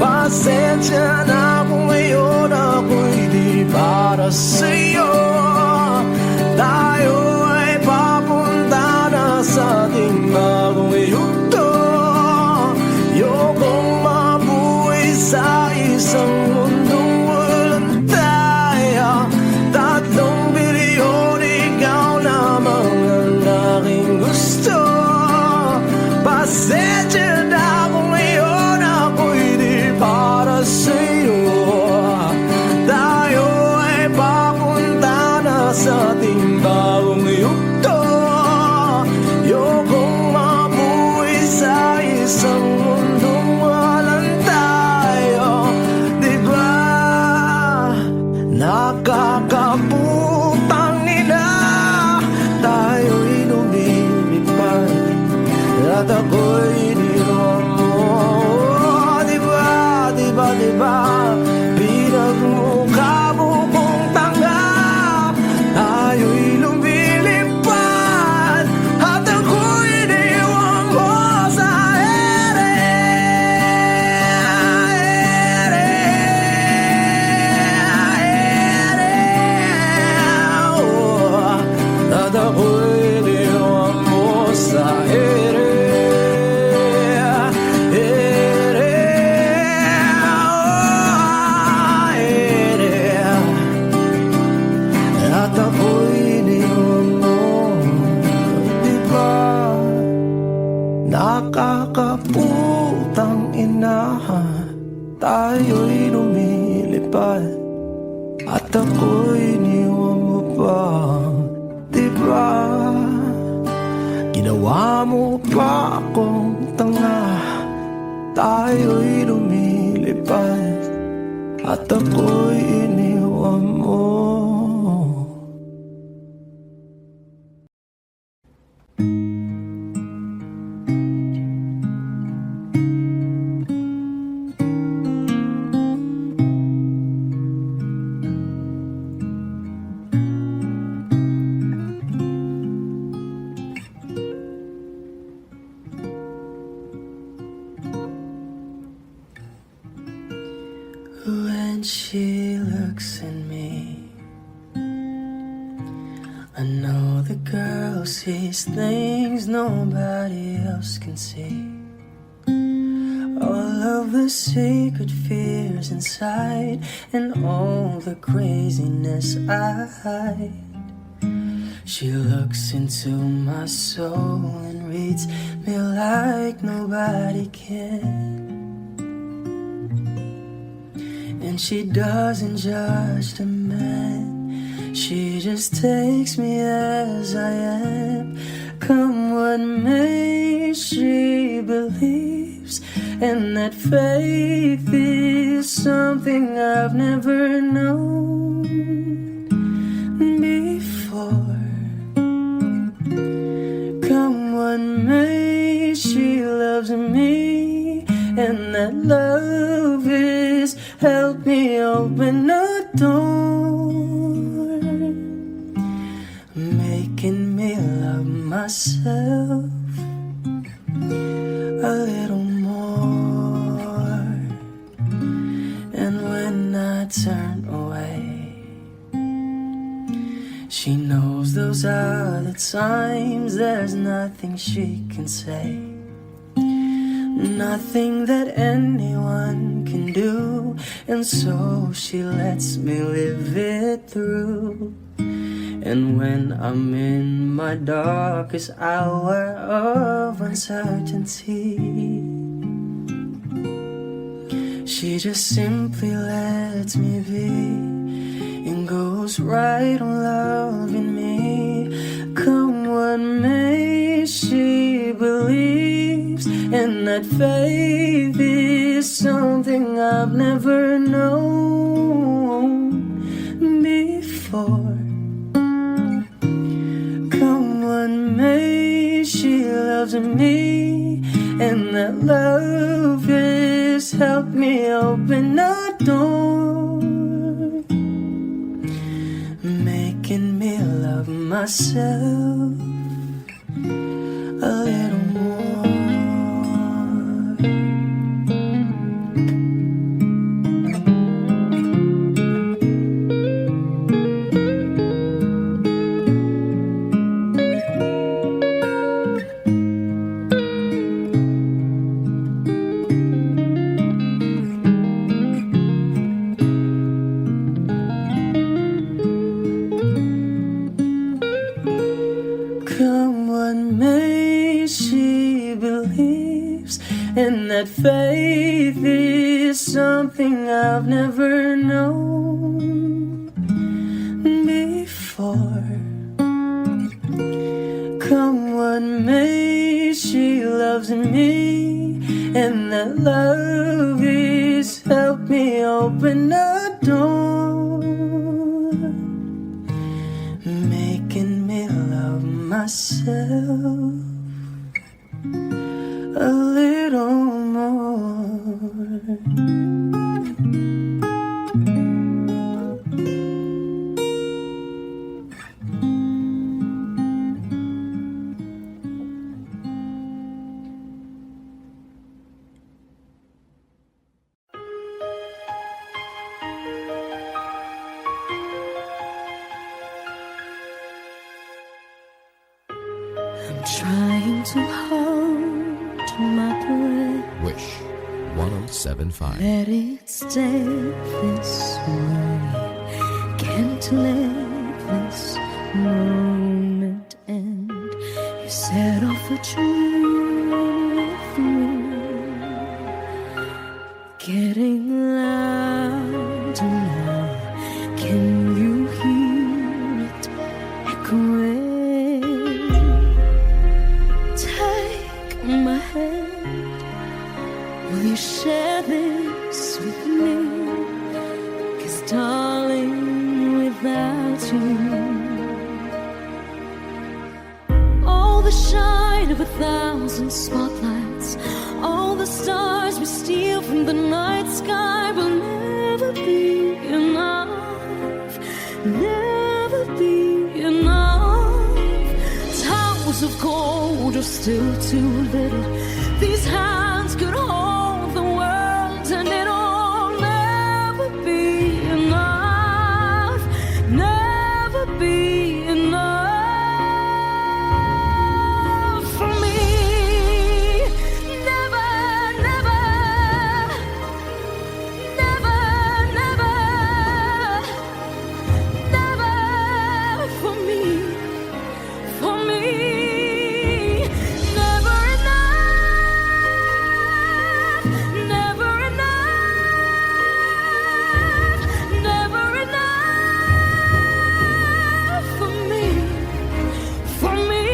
Pasensya na kung ngayon ako'y di para sa'yo. Tayo ay papunta na sa ating bagong yugto. Ayokong mabuhay sa isang mundong walang tayo. 3 bilyon, ikaw lamang ang aking gusto. Pasensya na kung ngayon ako'y di para sa'yo. Tayo ay papunta na sa ating bagong yugto. Ayokong mabuhay sa isang mundong walang tayo. Diba nakakabutang ina, tayo'y lumilipad at ako'y iniwan mo. Diba, diba, diba pinagmukha mo kong tanga, tayo'y lumilipad at ako'y iniwan mo sa ere. At ako'y iniwan mo sa ere. At ako'y iniwan mo. Diba nakakaputang ina, tayo'y lumilipad at ako'y iniwan mo pa. Diba ginawa mo pa akong tanga, tayo'y lumilipad at ako'y iniwan mo. When she looks at me, I know the girl sees things nobody else can see. All of the secret fears inside and all the craziness I hide. She looks into my soul and reads me like nobody can. And she doesn't judge the man, she just takes me as I am. Come what may, she believes, and that faith is something I've never known before. Come what may, she loves me, and that love is help me open a door, making me love myself a little more. And when I turn away, she knows those are the times there's nothing she can say, nothing that anyone can do, and so she lets me live it through. And when I'm in my darkest hour of uncertainty, she just simply lets me be and goes right on loving me. Come what may, she believes, and that faith is something I've never known before. Come what may, she loves me, and that love has helped me open a door, making me love myself a little more. And that faith is something I've never known before. Come what may, she loves me, and that love is helped me open a door, making me love myself a little more. I'm trying to hold my breath. Wish 1075. Let it stay this way. Can't let this moment end. You set off a dream with me, getting louder now. Can you hear it echoing? Take my hand. Will you share this with me? 'Cause darling, without you, all the shine of 1,000 spotlights, all the stars we steal from the night sky will never be enough, never be enough. Towers of gold are still too little. These hands could hold the world, and it'll never be enough, never be enough for me. Never, never, never, never, never for me, for me. Never enough, never enough, never enough for me, for me,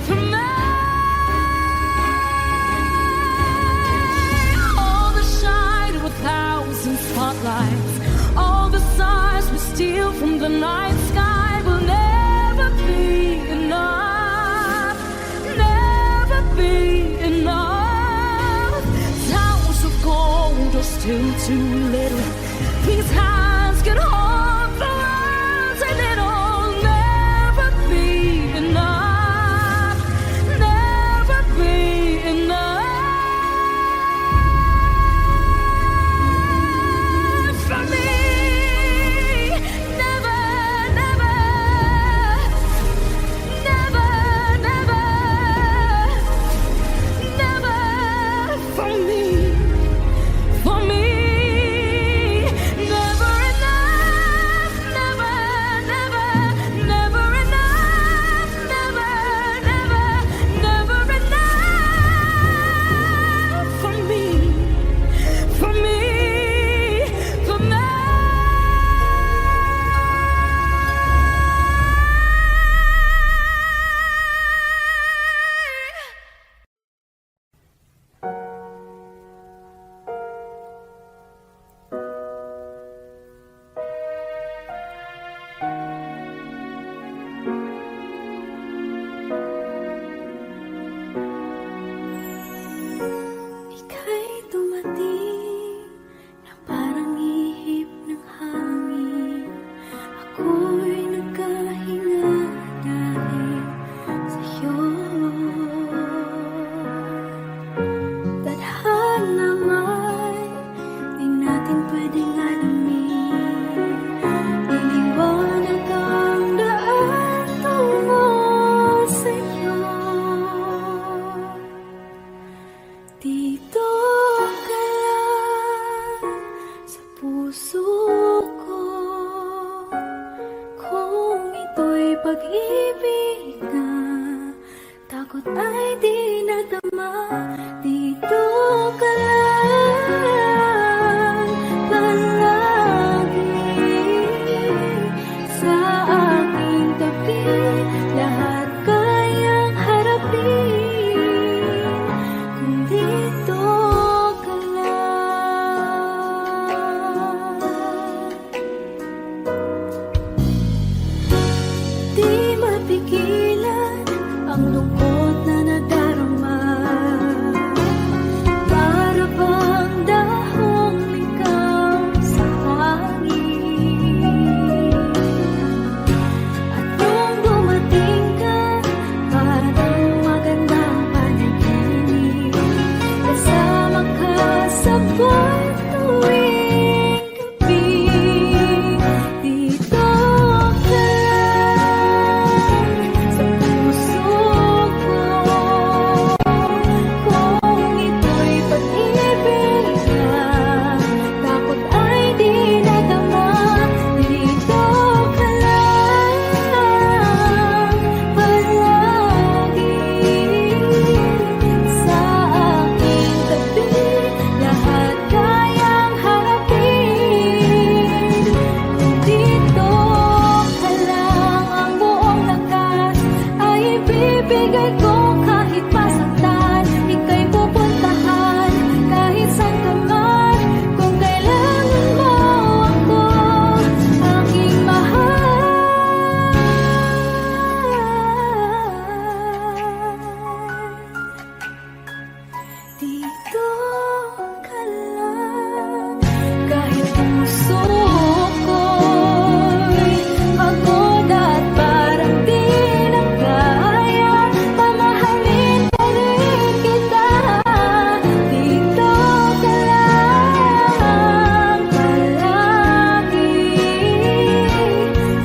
for me. All the shine of 1,000 spotlights, all the stars we steal from the night sky will never be enough, never be enough. still too little. These hands can hold the world, and it'll never be enough, never be enough for me. Never, never, never, never, never for me. For me, never enough, never, never, never enough, never, never, never enough for me, for me, for me. Ika'y dumating na parang ihip ng hangin. Ako'y nagkahinga dahil sa'yo. Tadhana may di natin pwedeng alamin. Iniwanag ang daan tungo sa'yo. Dito ka lang sa puso ko. Kung ito'y pag-ibig na takot ay di nadama. Dito ka lang palagi sa aking tabi. Lahat kayang harapin kung dito ka lang. Di mapigilan ang lungkot na nadarama. Para bang dahong ikaw sa hangin. At nung dumating ka, parang magandang panaginip. Kasama ka sa buwan tuwing gabi. Dito ka lang sa puso ko. Kung ito'y pag-ibig na takot ay di nadama. Dito ka lang palagi sa aking tabi. Lahat kayang harapin kung dito ka lang. Ang buong lakas ay ibibigay ko kahit masaktan. Ika'y pupuntahan kahit saan ka man. Kung kailangan mo ako, aking mahal. Dito ka lang kahit puso ko'y pagod at parang di na kaya. Mamahalin pa rin kita. Dito ka lang palagi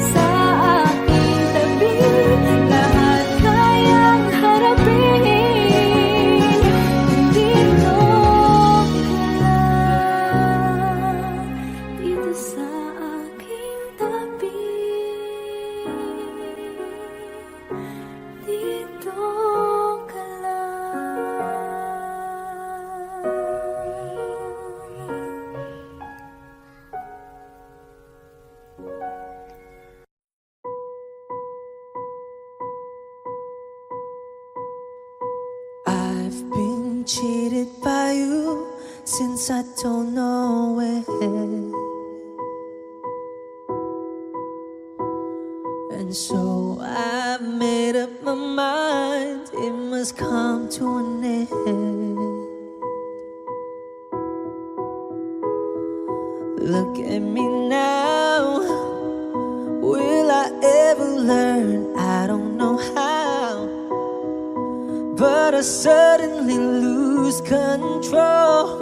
sa aking tabi. Lahat kayang harapin kung dito ka lang. Dito sa aking tabi. Dito ka I've been cheated by you since I don't know it. And so I made up my mind it must come to an end. Look at me now. Will I ever learn? I don't know how, but I suddenly lose control.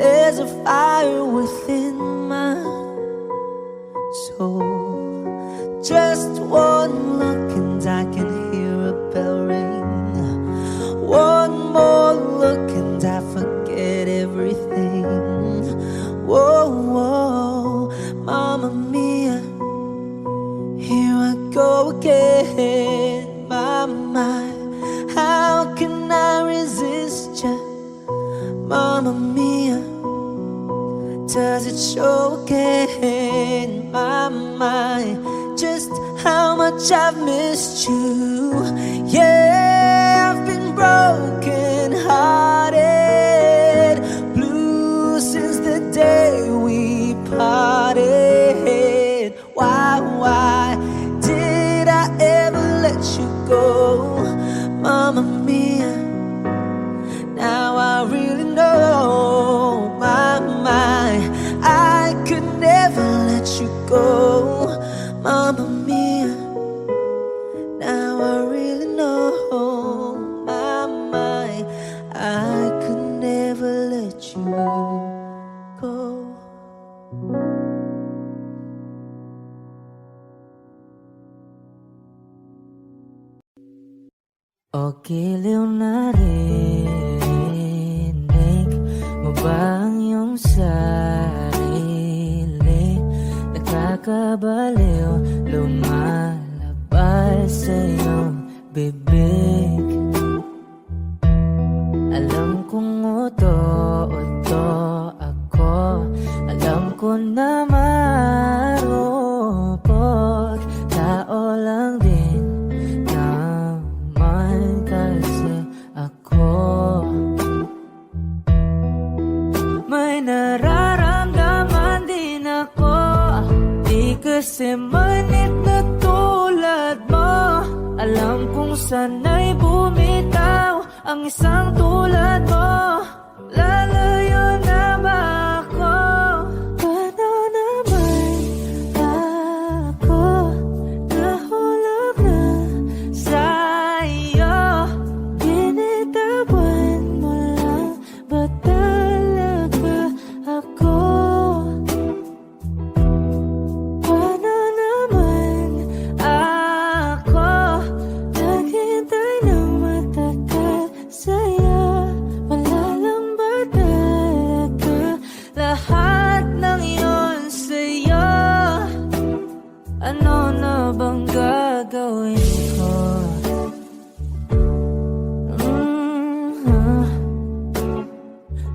There's a fire within my soul. Just one look and I can hear a bell ring. One more look and I forget everything. Whoa, whoa, Mamma Mia, here I go again. My, how can I resist ya? Mamma Mia, does it show again? My, just how much I've missed you. Yeah, I've been broken hearted, blue since the day we parted. Why did I ever let you go? Mamma Mia, now I really know. My, I could never let you go. Mamma Mia, now I really know. My, I could never let you go. O giliw na rinig mo ba ang iyong sarili? Nakakabaliw, lumalabas sa iyong bibig. Alam kong uto-uto ako, alam ko na marupok, tao lang din naman kasi ako. May nararamdaman din ako, di kasi manit na tulad mo. Alam kong sana'y bumitaw ang isang tulad mo. Lalayo na ba ako? Paano naman ako nahulog na sa'yo? Binitawan mo lang ba talaga ako? Paano naman ako naghintay ng matagal sa'yo? Wala lang ba talaga lahat ng iyon sa'yo? Ano na bang gagawin ko?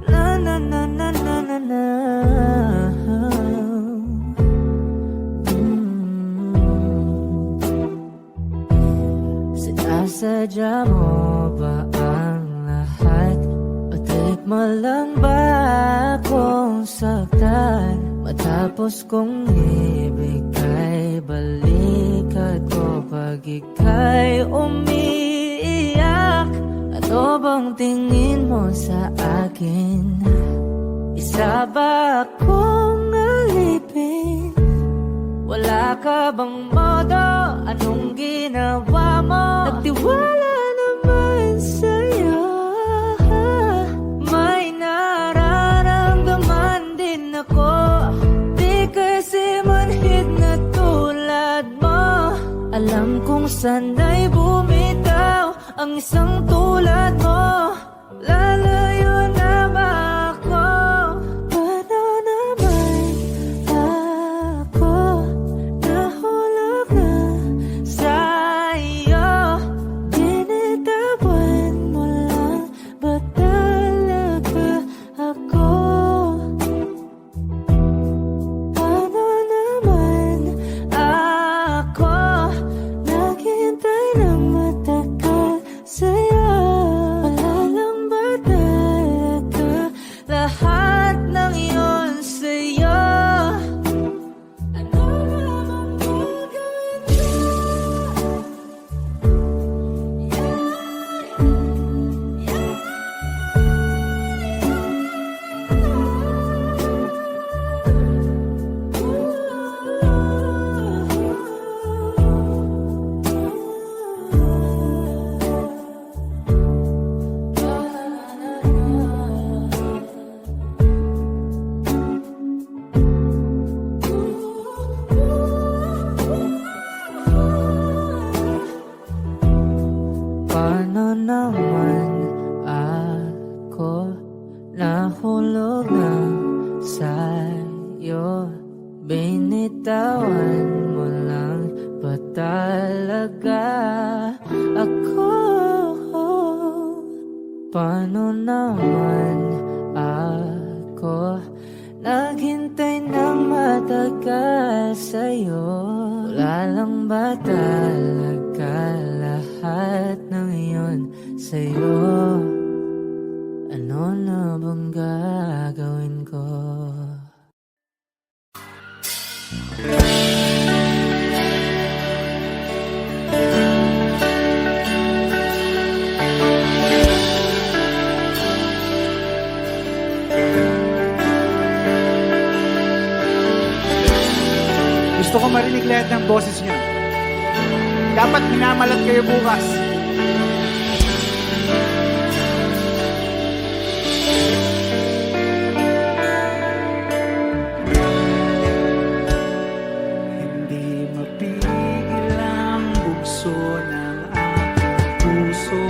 Na na na na na na na. Sinasadya mo ba ang lahat? O trip mo lang ba akong saktan? Matapos kong ibigay, balikat ko pag ika'y umiiyak. Ano bang tingin mo sa akin? Isa ba akong alipin? Wala ka bang modo? Anong ginawa mo? Nagtiwala naman sa'yo. May nararamdaman din ako, di kasi manhid na tulad mo. Alam kong sana'y bumitaw ang isang tulad mo. Lalayo na ba ako? Paano naman ako nahulog na sa'yo? Binitawan mo lang ba talaga ako? Paano naman ako naghintay ng matagal sa'yo? Wala nahulog na sa'yo. Binitawan mo lang ba talaga ako? Paano naman ako naghintay ng matagal sa'yo? Wala lang ba talaga lahat ng iyon sa'yo? Ano na bang gagawin ko? Gusto ko marinig lahat ng boses niyo. Dapat minamalat kayo bukas. Hindi mapigil ang bugso ng aking puso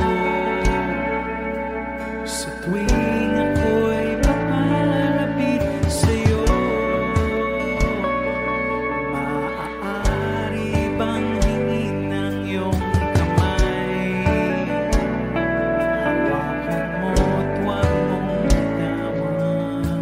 sa tuwing ako'y makalapit sa'yo. Maaari bang hingin ng iyong kamay? Hawakan mo't huwag mong bitawan.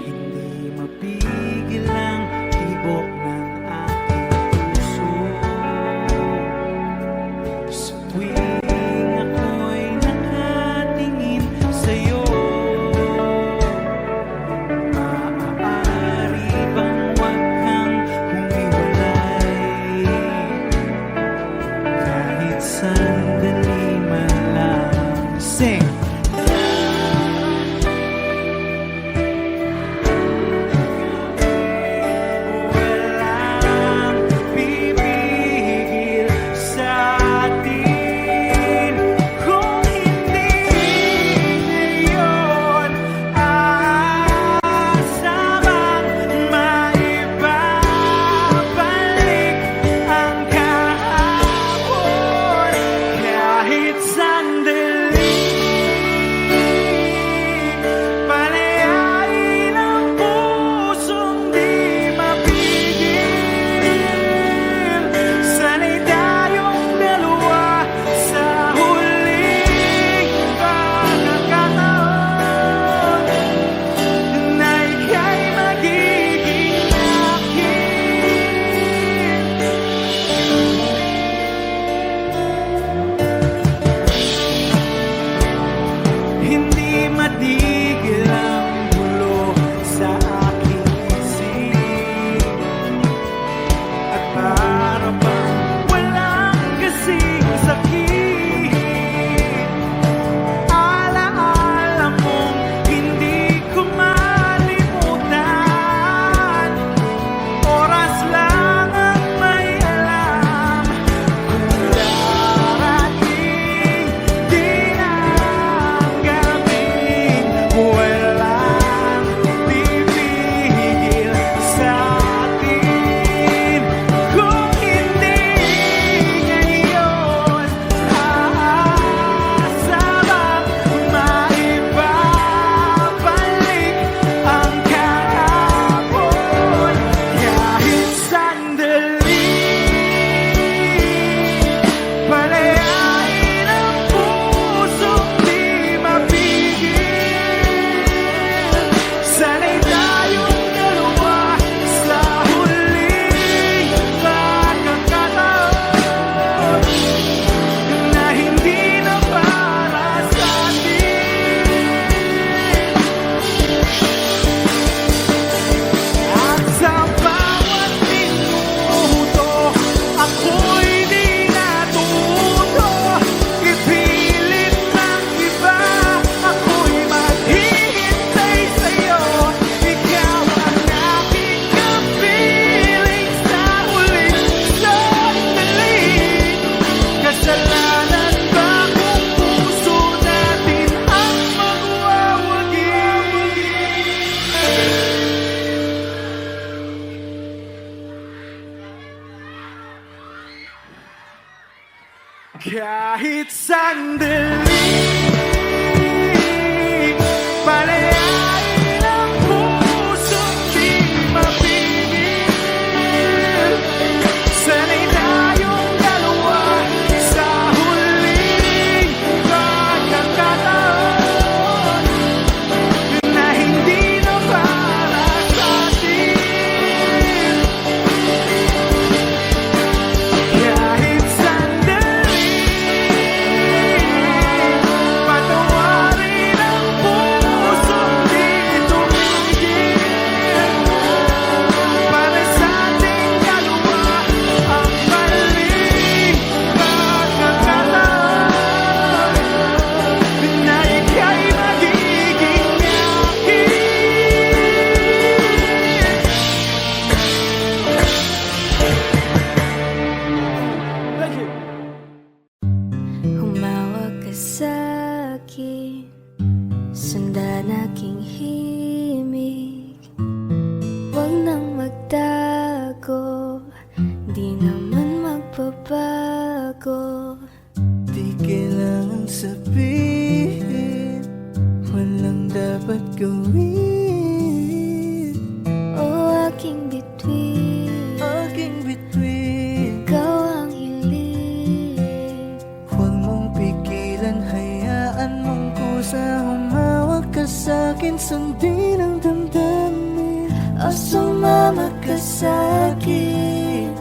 Hindi mapigil ang tibok ng aking puso sa tuwing ako'y nakatingin sa'yo. Maaari bang huwag kang humiwalay kahit sandali man lang? Sing! Walang pipigil sa atin kung hindi ngayon aasamang maibabalik ang kahapon kahit sandali. Palayain ang pusong di mapigil. Sana'y tayong dalawa sa huling pagkakataon na ika'y magiging akin. Hindi matigil ang gulo sa aking isip at para bang walang kasing sakit. Alaala mong hindi ko malimutan. Oras lang ang may alam kung darating din ang gabing wala Kahit sandali, palayain ang puso't di mapigil. Sana'y tayong dalawa sa huling pagkakataon na hindi na para sa'tin. Kahit sandali, patawarin ang puso't di tumigil. Para sa ating dalawa ang maling pagkakataon na ika'y magiging akin. Humawak ka sa'kin, sundan aking himig. Huwag nang magtago, di naman magbabago. Di kailangan sabihin, walang dapat gawin. O aking bituin, Aking bituin, ikaw ang hiling. huwag mong pigilan, hayaan mong kusa. Humawak ka sa'kin, sundin ang damdamin. O sumama ka sa'kin,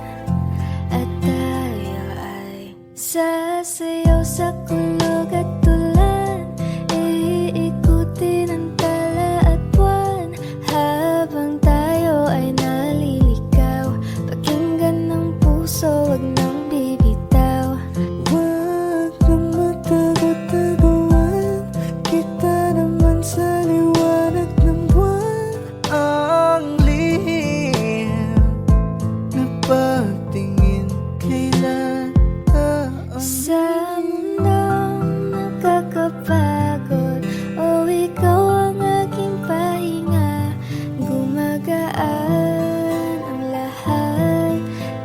at tayo ay sasayaw sa kulog at tulan. Iikutin ang tala at buwan, habang tayo ay naliligaw. Pakinggan ng puso, wag nang bibitaw. Huwag nang matago-taguan, kita naman sa liwanag ng buwan. Ang lihim na pagtingin, kailan Sa mundong nakakapagod, o ikaw ang aking pahinga. Gumagaan ang lahat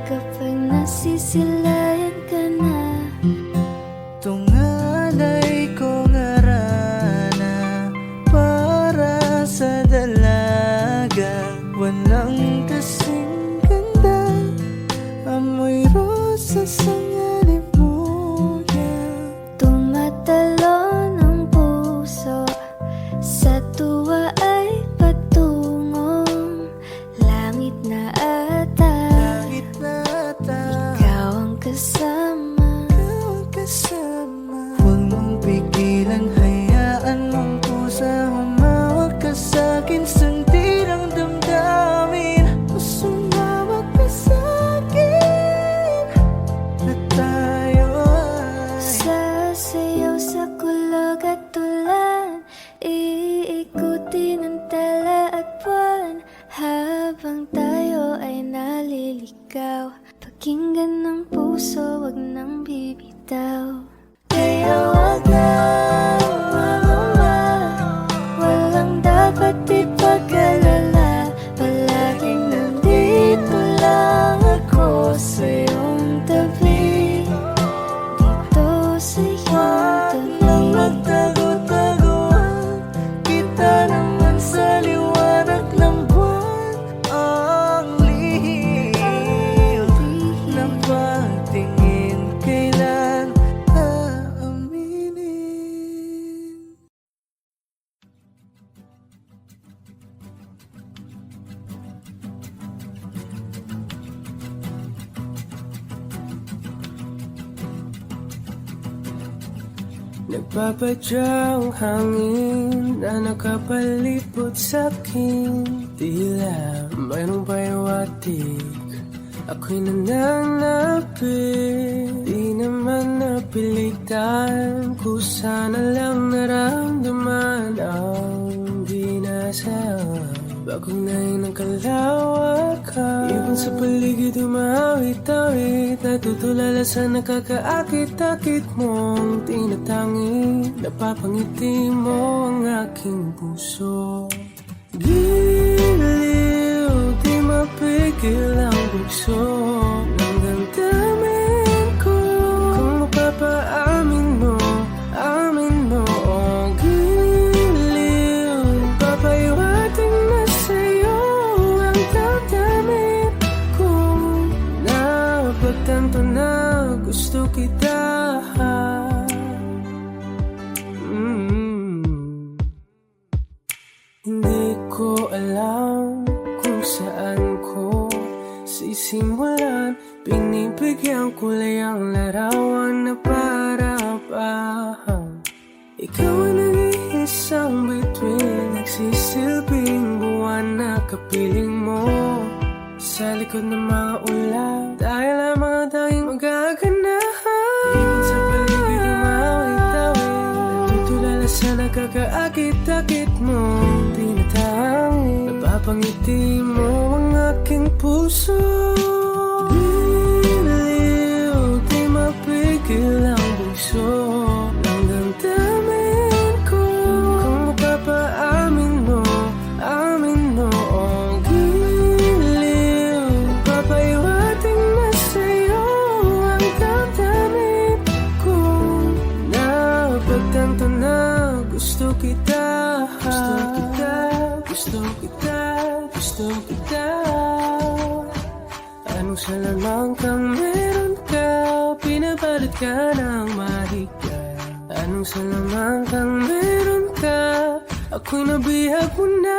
kapag nasisilayan ka na. tungalay ko ngarana para sa dalaga. Walang kasing ganda, amoy rosas ang alimuyan. Tumatalon ang puso, sa tuwa ay patungong langit na ata. Langit na ata, Ikaw ang kasama. ikaw ang kasama. Huwag mong pigilan, hayaan mong kusa. Humawak ka sa'kin, sundin ang damdamin. Sumawak ka sa'kin, na tayo ay Sasayaw sa kulog at tulan, iikutin ang tala at buwan, habang tayo ay naliligaw. Pakinggan ng puso, wag nang bibitaw. Kaya wag na umama, walang dapat ipag-alala. Palaging nandito lang ako sa iyong tabi, dito sa iyong nang tabi. magtago-taguan, kita naman sa liwanag ng buwan. Ang lihim ng pagtingin, kailan aaminin. Nagpapadyang hangin na nakapalipot sa'kin. Tila mayroong payawatig, ako'y nananapit. Di naman napilitan, kusa na lang naramdaman ang ginasawang bagong nahin ng kalawakan. Ibon sa paligid umawit-awit, natutulala sa nakakaakit-akit mong tinatangi. Napapangiti mo ang aking puso. Giliw, di mapigil ang bugso ng damdamin ko. Kung mapapa Bigyan kulay ang larawan na para bang ikaw ang nag-iisang bituin, nagsisilbing buwan na kapiling mo sa likod ng mga ulan. Dahil ang mga tanging magaganahan ibig sa paligid ng mawit-tawid, nagtutulala sa nakakaakit-akit mo. Tinatangin, napapangiti mo ang aking puso. Diliw, di mapigil ang bugso ng damdamin ko. Kung mapapaamin mo, amin mo ang giliw, papaiwating na sa'yo ang damdamin ko. Napagtanto na gusto kita, gusto kita, gusto kita. Anong salamang kang meron ka, pinapalit ka ng mahika. Anong salamang kang meron ka, ako'y nabihag mo na.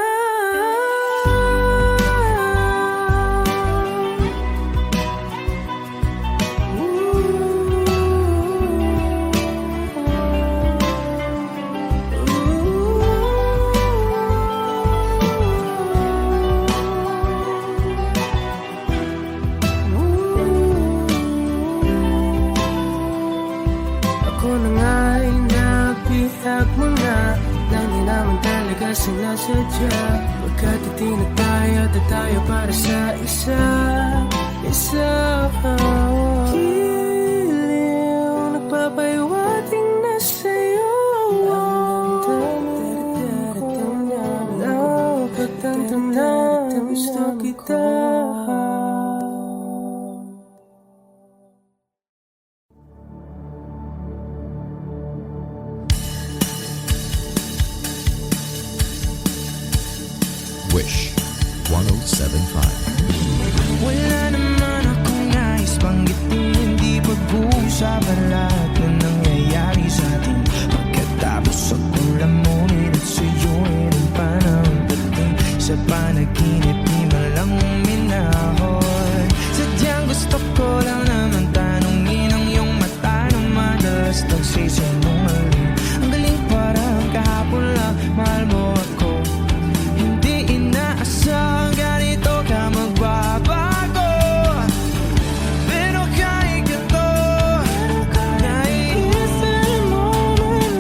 Ako na nga'y nabihag mo na, nang di naman talaga sinasadya. Pagkat itinataya at tayo para sa isa. Giliw, nagpapaiwating na sa'yo ang damdamin ko. Napagtanto na gusto kita. Wish 107.5. Wala naman akong nais banggitin, hindi pag-uusapan lahat na nangyayari sa atin. Pagkatapos akong lamunin at sa'yo ay rin panahon dating. Sa panaginip di man lang uminahon. Sadyang gusto ko lang naman tanungin ang iyong mata na madalas nagsisinungaling. Ang galing parang kahapon lang, mahal mo ako. Hindi inaasang ganito ka magbabago. Pero kahit ganito, naiisip mo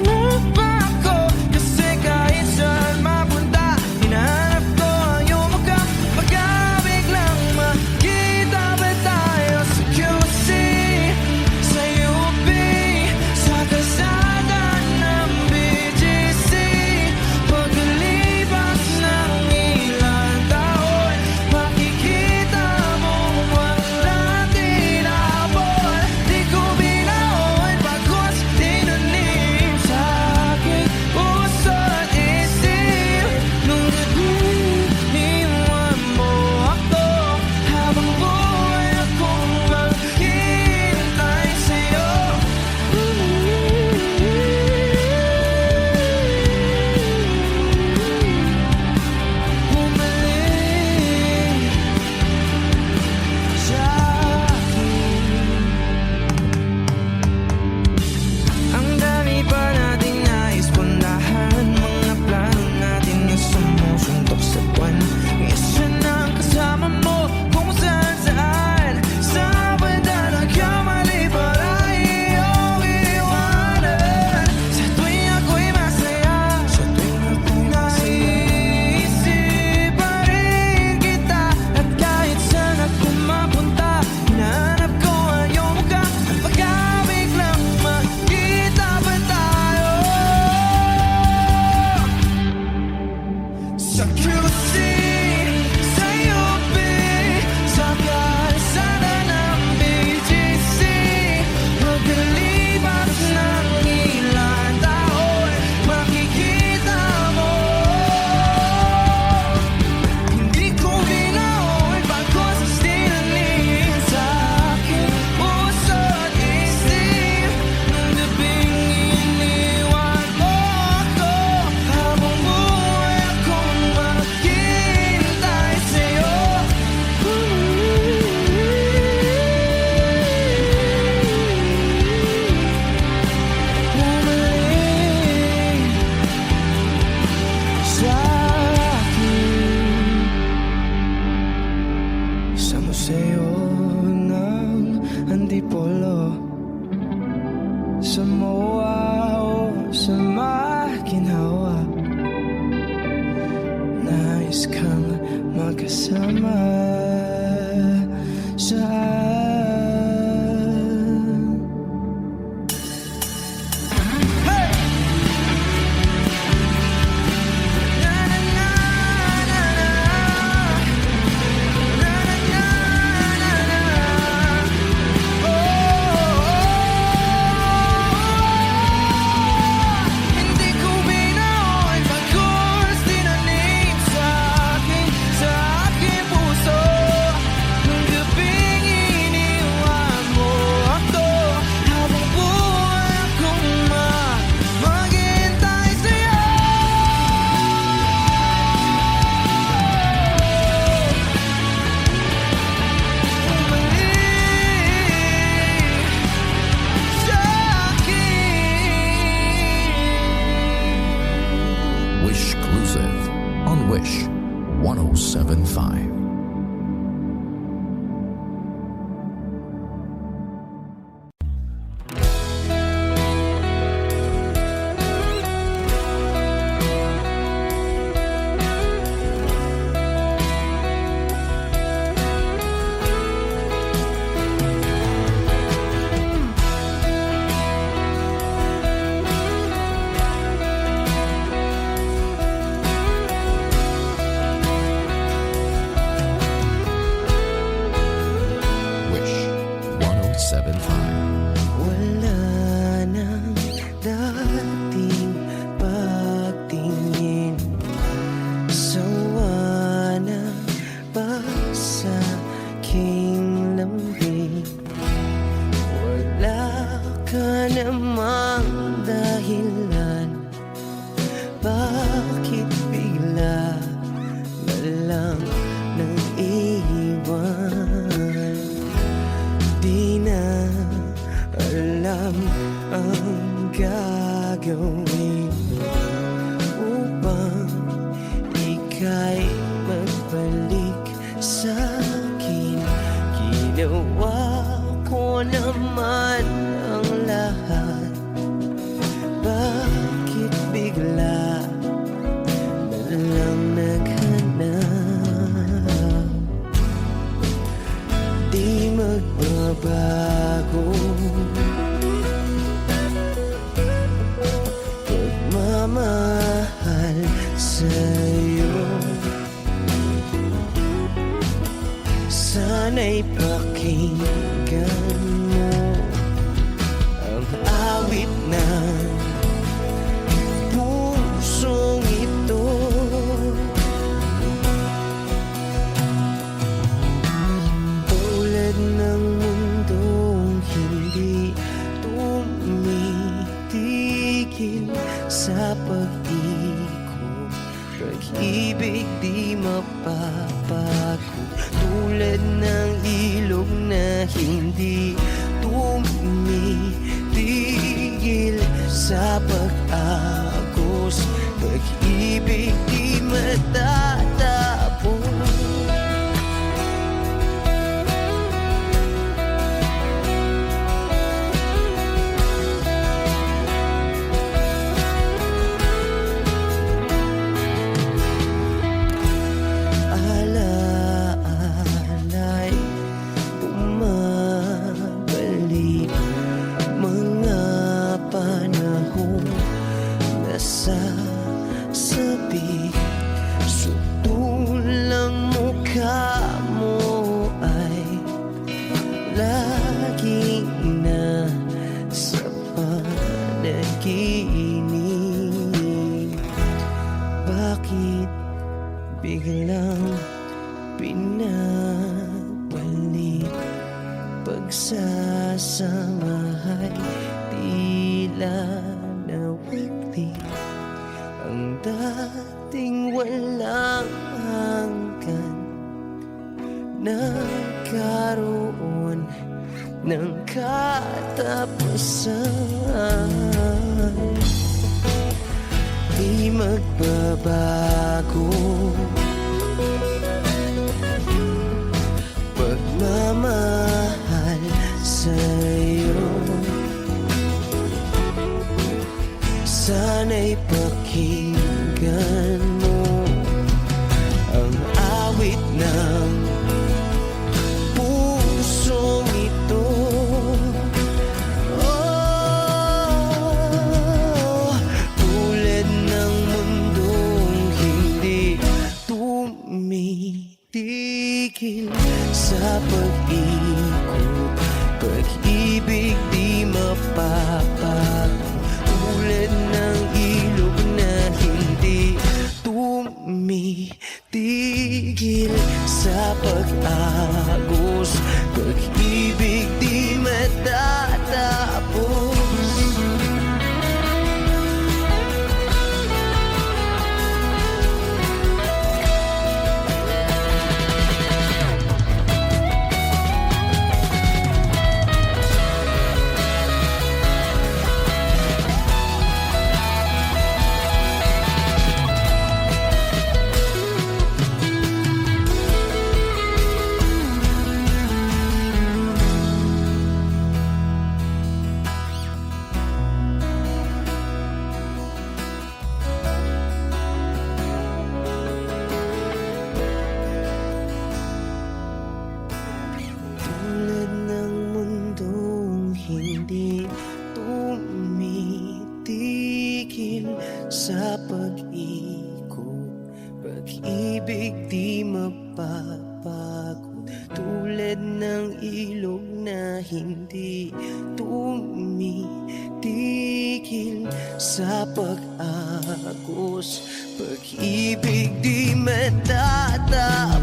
man ba ako? Kasi kahit saan mapunta, hinahanap ko ang iyong mukha. Baka biglang makita ba tayo sa QC, sa UP, sa kalsada ng BGC? Paglipas ng ilang taon, makikita mo wala tinapon. Di ko binaon pagkos tinanim sa aking puso at isip. Nung iniwan mo ako, habang buhay akong maghihintay sa'yo. Bumalik sa akin. Ang dami pa nating nais puntahan, mga plano natin na sumusuntok sa buwan. Isa na ang kasama mo kung saan-saan. Sa banda nagkamali para iyong iwanan. Sa tuwing ako'y masaya, sa tuwing ako'y naiisip pa rin kita. At kahit saan ako mapunta, hinahanap ko ang iyong mukha. Baka biglang makita ba tayo sa QC, sa UP, sa kalsada ng BGC? Pagkalipas ng ilang taon, makikita mo. Hindi ko binaon pagkos tinanim sa aking puso at isip. Nung gabing iniwan mo ako, habang buhay akong makikita nais kang makasama sa Wish Exclusive on Wish 1075. Wish 1075. Wala nang dating pagtingin, sawa na ba sa aking lambing? Wala ka namang dahilan, bakit bigla na lang nang iwan? Di na alam ang gagawin upang ika'y magbalik sa akin. Ginawa ko naman ang lahat, bakit bigla na lang naghanap? Di magbabago pagmamahal sa'yo. Sana'y pakinggan mo ang awit ng pusong ito. Tulad ng mundong hindi tumitigil sa pag-ikot, pag-ibig di mapapago. Tulad ng ilog na hindi tumitigil sa pag-agos, pag-ibig di matatapos. Alaala'y bumabalik, mga panahon na sasabi. Sutulang mukha mo ay laging nasa panaginip. Bakit biglang pinabalik? Pagsasamahay tila nawagli, ang dating walang hanggan nagkaroon ng katapusan. Di magbabago pagmamahal sa'yo. Sana'y pakinggan mo pag-ikot, pag-ibig di mapapago, tulad ng ilog na hindi tumitigil sa pag-agos, pag-ibig di matatapos. Tulad ng mundong hindi tumitigil sa pag-ikot, pag-ibig di mapapagod, tulad ng ilog na hindi tumitigil sa pag-agos, pag-ibig di matatapos.